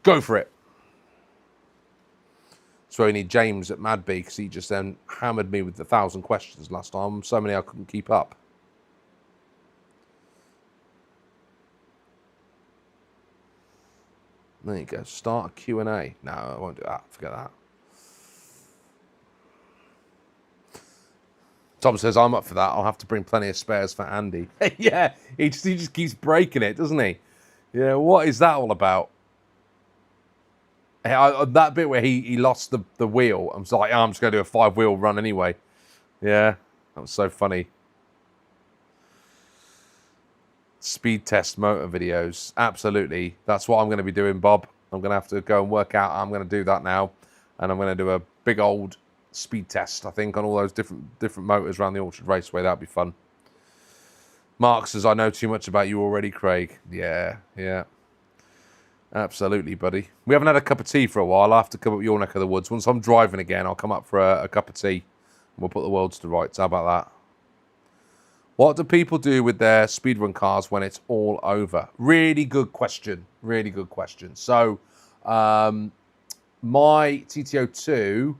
Go for it. So we need James at Madby because he just then hammered me with 1,000 questions last time. So many I couldn't keep up. There you go. Start a Q&A. No, I won't do that. Forget that. Tom says, I'm up for that. I'll have to bring plenty of spares for Andy. Yeah, he just keeps breaking it, doesn't he? Yeah, what is that all about? That bit where he lost the wheel, I was like, oh, I'm just going to do a 5-wheel run anyway. Yeah, that was so funny. Speed test motor videos. Absolutely. That's what I'm going to be doing, Bob. I'm going to have to go and work out. I'm going to do that now. And I'm going to do a big old speed test, I think, on all those different motors around the Orchard Raceway. That'd be fun. Mark says, I know too much about you already, Craig. Yeah. Absolutely, buddy. We haven't had a cup of tea for a while. I'll have to come up your neck of the woods. Once I'm driving again, I'll come up for a cup of tea. And we'll put the worlds to rights. How about that? What do people do with their speedrun cars when it's all over? Really good question. Really good question. So, my TTO2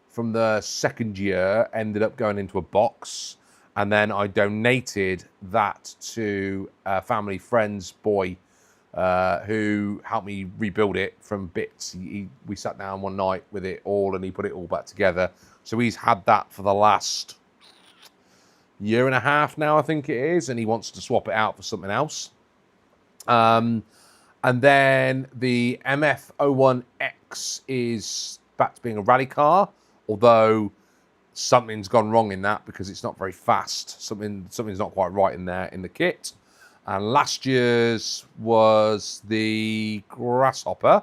from the second year ended up going into a box, and then I donated that to a family friend's boy who helped me rebuild it from bits. We sat down one night with it all, and he put it all back together. So he's had that for the last year and a half now, I think it is, and he wants to swap it out for something else. And then the MF-01X is back to being a rally car, although something's gone wrong in that because it's not very fast. Something's not quite right in there in the kit. And last year's was the Grasshopper,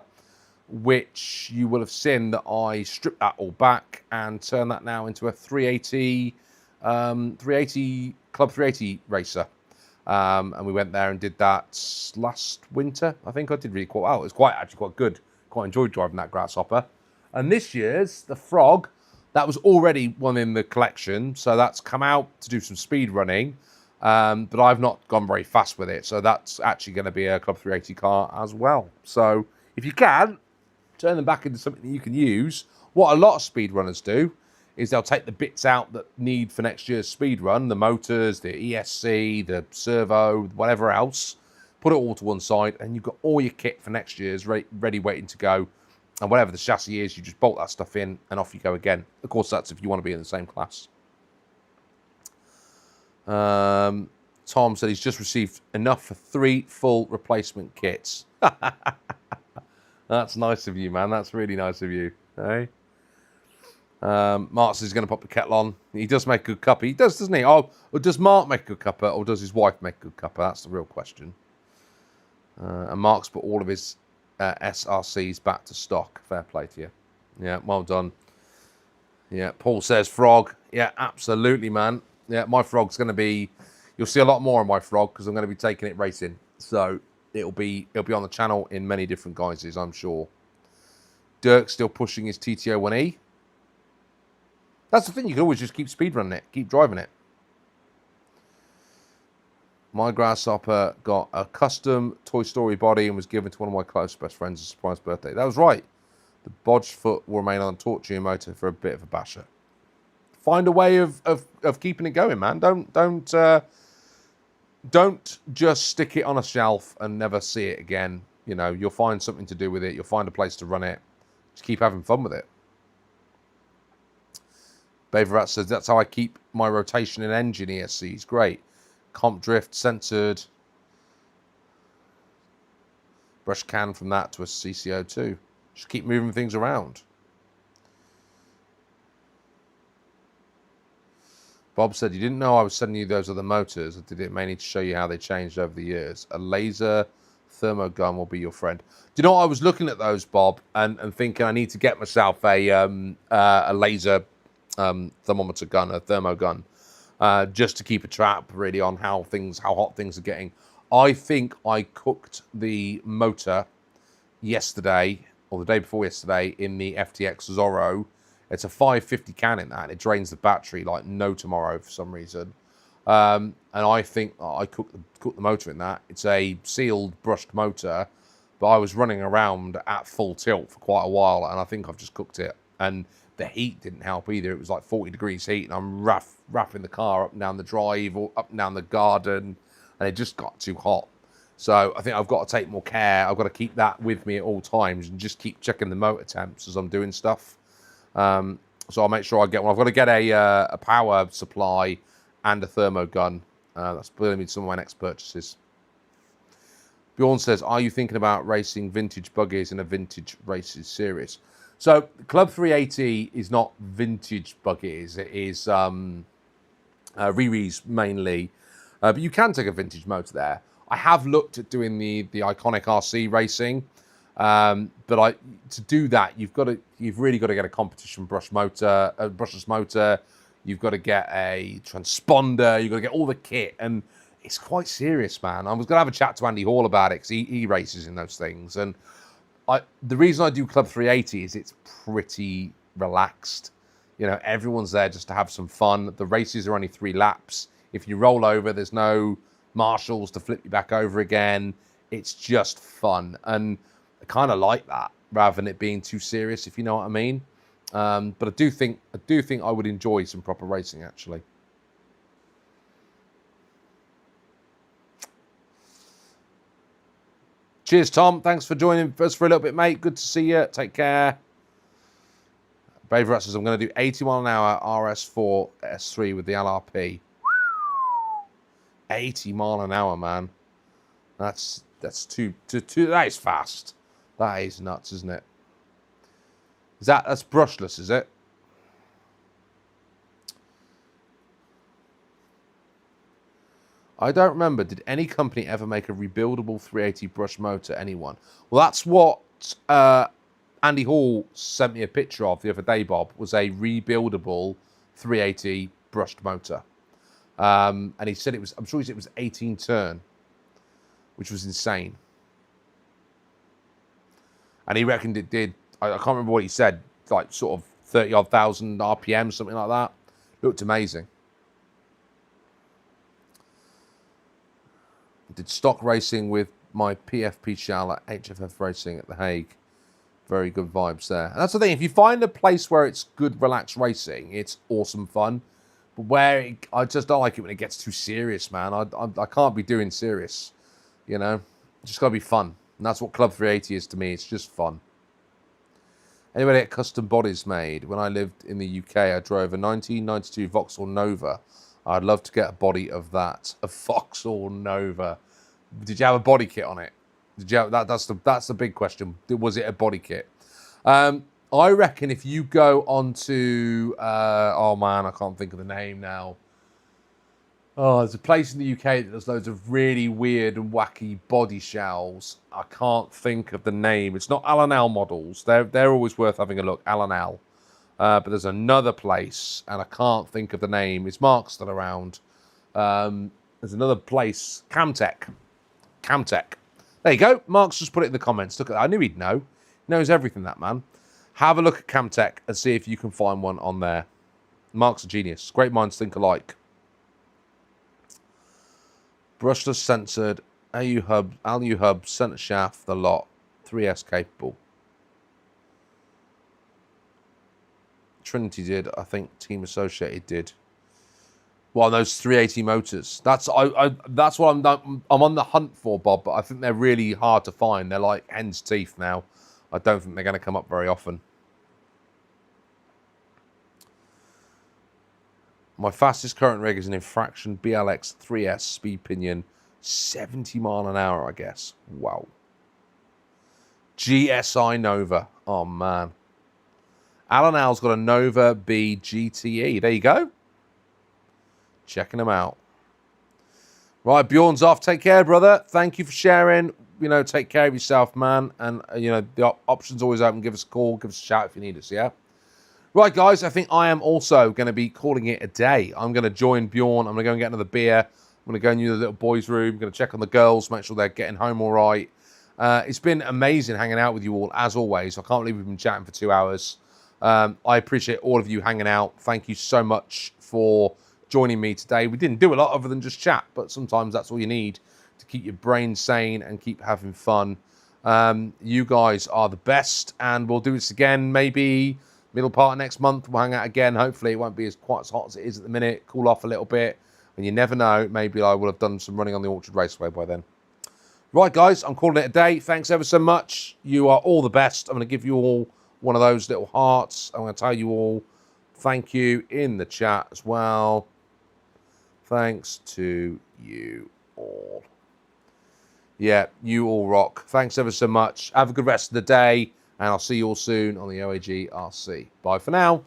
which you will have seen that I stripped that all back and turned that now into a 380 Club 380 racer. And we went there and did that last winter. I think I did really quite well. It was actually quite good. Quite enjoyed driving that Grasshopper. And this year's, the Frog, that was already one in the collection. So that's come out to do some speed running. But I've not gone very fast with it. So that's actually going to be a Club 380 car as well. So if you can, turn them back into something that you can use. What a lot of speedrunners do is they'll take the bits out that need for next year's speed run, the motors, the ESC, the servo, whatever else, put it all to one side, and you've got all your kit for next year's ready waiting to go. And whatever the chassis is, you just bolt that stuff in and off you go again. Of course, that's if you want to be in the same class. Tom said he's just received enough for 3 full replacement kits. That's nice of you, man. That's really nice of you. Hey? Mark says he's going to pop the kettle on. He does make a good cuppa. He does, doesn't he? Oh, or does Mark make a good cuppa, or does his wife make a good cuppa? That's the real question. And Mark's put all of his SRCs back to stock. Fair play to you. Yeah, well done. Yeah, Paul says Frog. Yeah, absolutely, man. Yeah, my Frog's going to be... You'll see a lot more of my Frog because I'm going to be taking it racing. So it'll be on the channel in many different guises, I'm sure. Dirk's still pushing his TTO1E. That's the thing, you can always just keep speedrunning it, keep driving it. My Grasshopper got a custom Toy Story body and was given to one of my close best friends as a surprise birthday. That was right. The bodged foot will remain on the torture motor for a bit of a basher. Find a way of keeping it going, man. Don't just stick it on a shelf and never see it again. You know, you'll find something to do with it. You'll find a place to run it. Just keep having fun with it. Baverat says, that's how I keep my rotation and engine ESCs. Great. Comp drift, censored. Brush can from that to a CCO2. Just keep moving things around. Bob said, you didn't know I was sending you those other motors. I did it mainly to show you how they changed over the years. A laser thermo gun will be your friend. Do you know what? I was looking at those, Bob, and thinking I need to get myself a laser thermometer gun, a thermo gun, just to keep a track really on how hot things are getting. I think I cooked the motor yesterday or the day before yesterday in the FTX Zorro. It's a 550 can in that. It drains the battery like no tomorrow for some reason. And I think I cooked the motor in that. It's a sealed brushed motor, but I was running around at full tilt for quite a while, and I think I've just cooked it. And the heat didn't help either. It was like 40 degrees heat, and I'm wrapping the car up and down the drive or up and down the garden, and it just got too hot. So I think I've got to take more care. I've got to keep that with me at all times and just keep checking the motor temps as I'm doing stuff. So I'll make sure I get one. I've got to get a power supply and a thermo gun. That's going to be some of my next purchases. Bjorn says, are you thinking about racing vintage buggies in a vintage races series? So Club 380 is not vintage buggies. It is re-re's mainly. But you can take a vintage motor there. I have looked at doing the iconic RC racing. But to do that, you've really got to get a competition brushless motor. You've got to get a transponder. You've got to get all the kit, and it's quite serious, man. I was going to have a chat to Andy Hall about it because he races in those things. And the reason I do Club 380 is it's pretty relaxed. You know, everyone's there just to have some fun. The races are only 3 laps. If you roll over, there's no marshals to flip you back over again. It's just fun. And I kind of like that rather than it being too serious, if you know what I mean. But I do think I would enjoy some proper racing, actually. Cheers, Tom. Thanks for joining us for a little bit, mate. Good to see you. Take care. Brave says, I'm going to do 80 mile an hour RS4 S3 with the LRP. 80 mile an hour, man. That's too. That is fast. That is nuts, isn't it? That's brushless, is it? I don't remember. Did any company ever make a rebuildable 380 brush motor? Anyone? Well, that's what Andy Hall sent me a picture of the other day, Bob, was a rebuildable 380 brushed motor. And he said I'm sure he said it was 18 turn, which was insane. And he reckoned it did, I can't remember what he said, like sort of 30-odd thousand RPM, something like that. Looked amazing. Did stock racing with my PFP shell at HFF Racing at The Hague. Very good vibes there. And that's the thing. If you find a place where it's good, relaxed racing, it's awesome fun. But I just don't like it when it gets too serious, man. I can't be doing serious, you know. It's just got to be fun. And that's what Club 380 is to me. It's just fun. Anybody get custom bodies made? When I lived in the UK, I drove a 1992 Vauxhall Nova. I'd love to get a body of that. A Vauxhall Nova. Did you have a body kit on it? Did you have, that's the big question. Was it a body kit? I reckon if you go onto oh man, I can't think of the name now. Oh, there's a place in the UK that does loads of really weird and wacky body shells. I can't think of the name. It's not Alan models. They're always worth having a look. Alan but there's another place, and I can't think of the name. Is Mark still around? There's another place, Camtech. There you go. Mark's just put it in the comments. Look at that. I knew he'd know. He knows everything, that man. Have a look at Camtech and see if you can find one on there. Mark's a genius. Great minds think alike. Brushless censored, AU hub, center shaft, the lot, 3S capable. Trinity did, I think Team Associated did. Well, those 380 motors. That's what I'm on the hunt for, Bob, but I think they're really hard to find. They're like hen's teeth now. I don't think they're going to come up very often. My fastest current rig is an Infraction BLX 3S speed pinion, 70 mile an hour, I guess. Wow. GSI Nova. Oh, man. Alan Al's got a Nova B GTE. There you go. Checking them out. Right, Bjorn's off. Take care, brother. Thank you for sharing. You know, take care of yourself, man. And, you know, the option's always open. Give us a call. Give us a shout if you need us, yeah? Right, guys, I think I am also going to be calling it a day. I'm going to join Bjorn. I'm going to go and get another beer. I'm going to go into the little boys' room. I'm going to check on the girls, make sure they're getting home all right. It's been amazing hanging out with you all, as always. I can't believe we've been chatting for 2 hours. I appreciate all of you hanging out. Thank you so much for joining me today. We didn't do a lot other than just chat, but sometimes that's all you need to keep your brain sane and keep having fun. You guys are the best, and we'll do this again maybe middle part of next month. We'll hang out again. Hopefully it won't be quite as hot as it is at the minute. Cool off a little bit. And you never know, maybe I will have done some running on the Orchard Raceway by then. Right, guys, I'm calling it a day. Thanks ever so much. You are all the best. I'm going to give you all one of those little hearts. I'm going to tell you all thank you in the chat as well. Thanks to you all. Yeah, you all rock. Thanks ever so much. Have a good rest of the day, and I'll see you all soon on the OAG RC. Bye for now.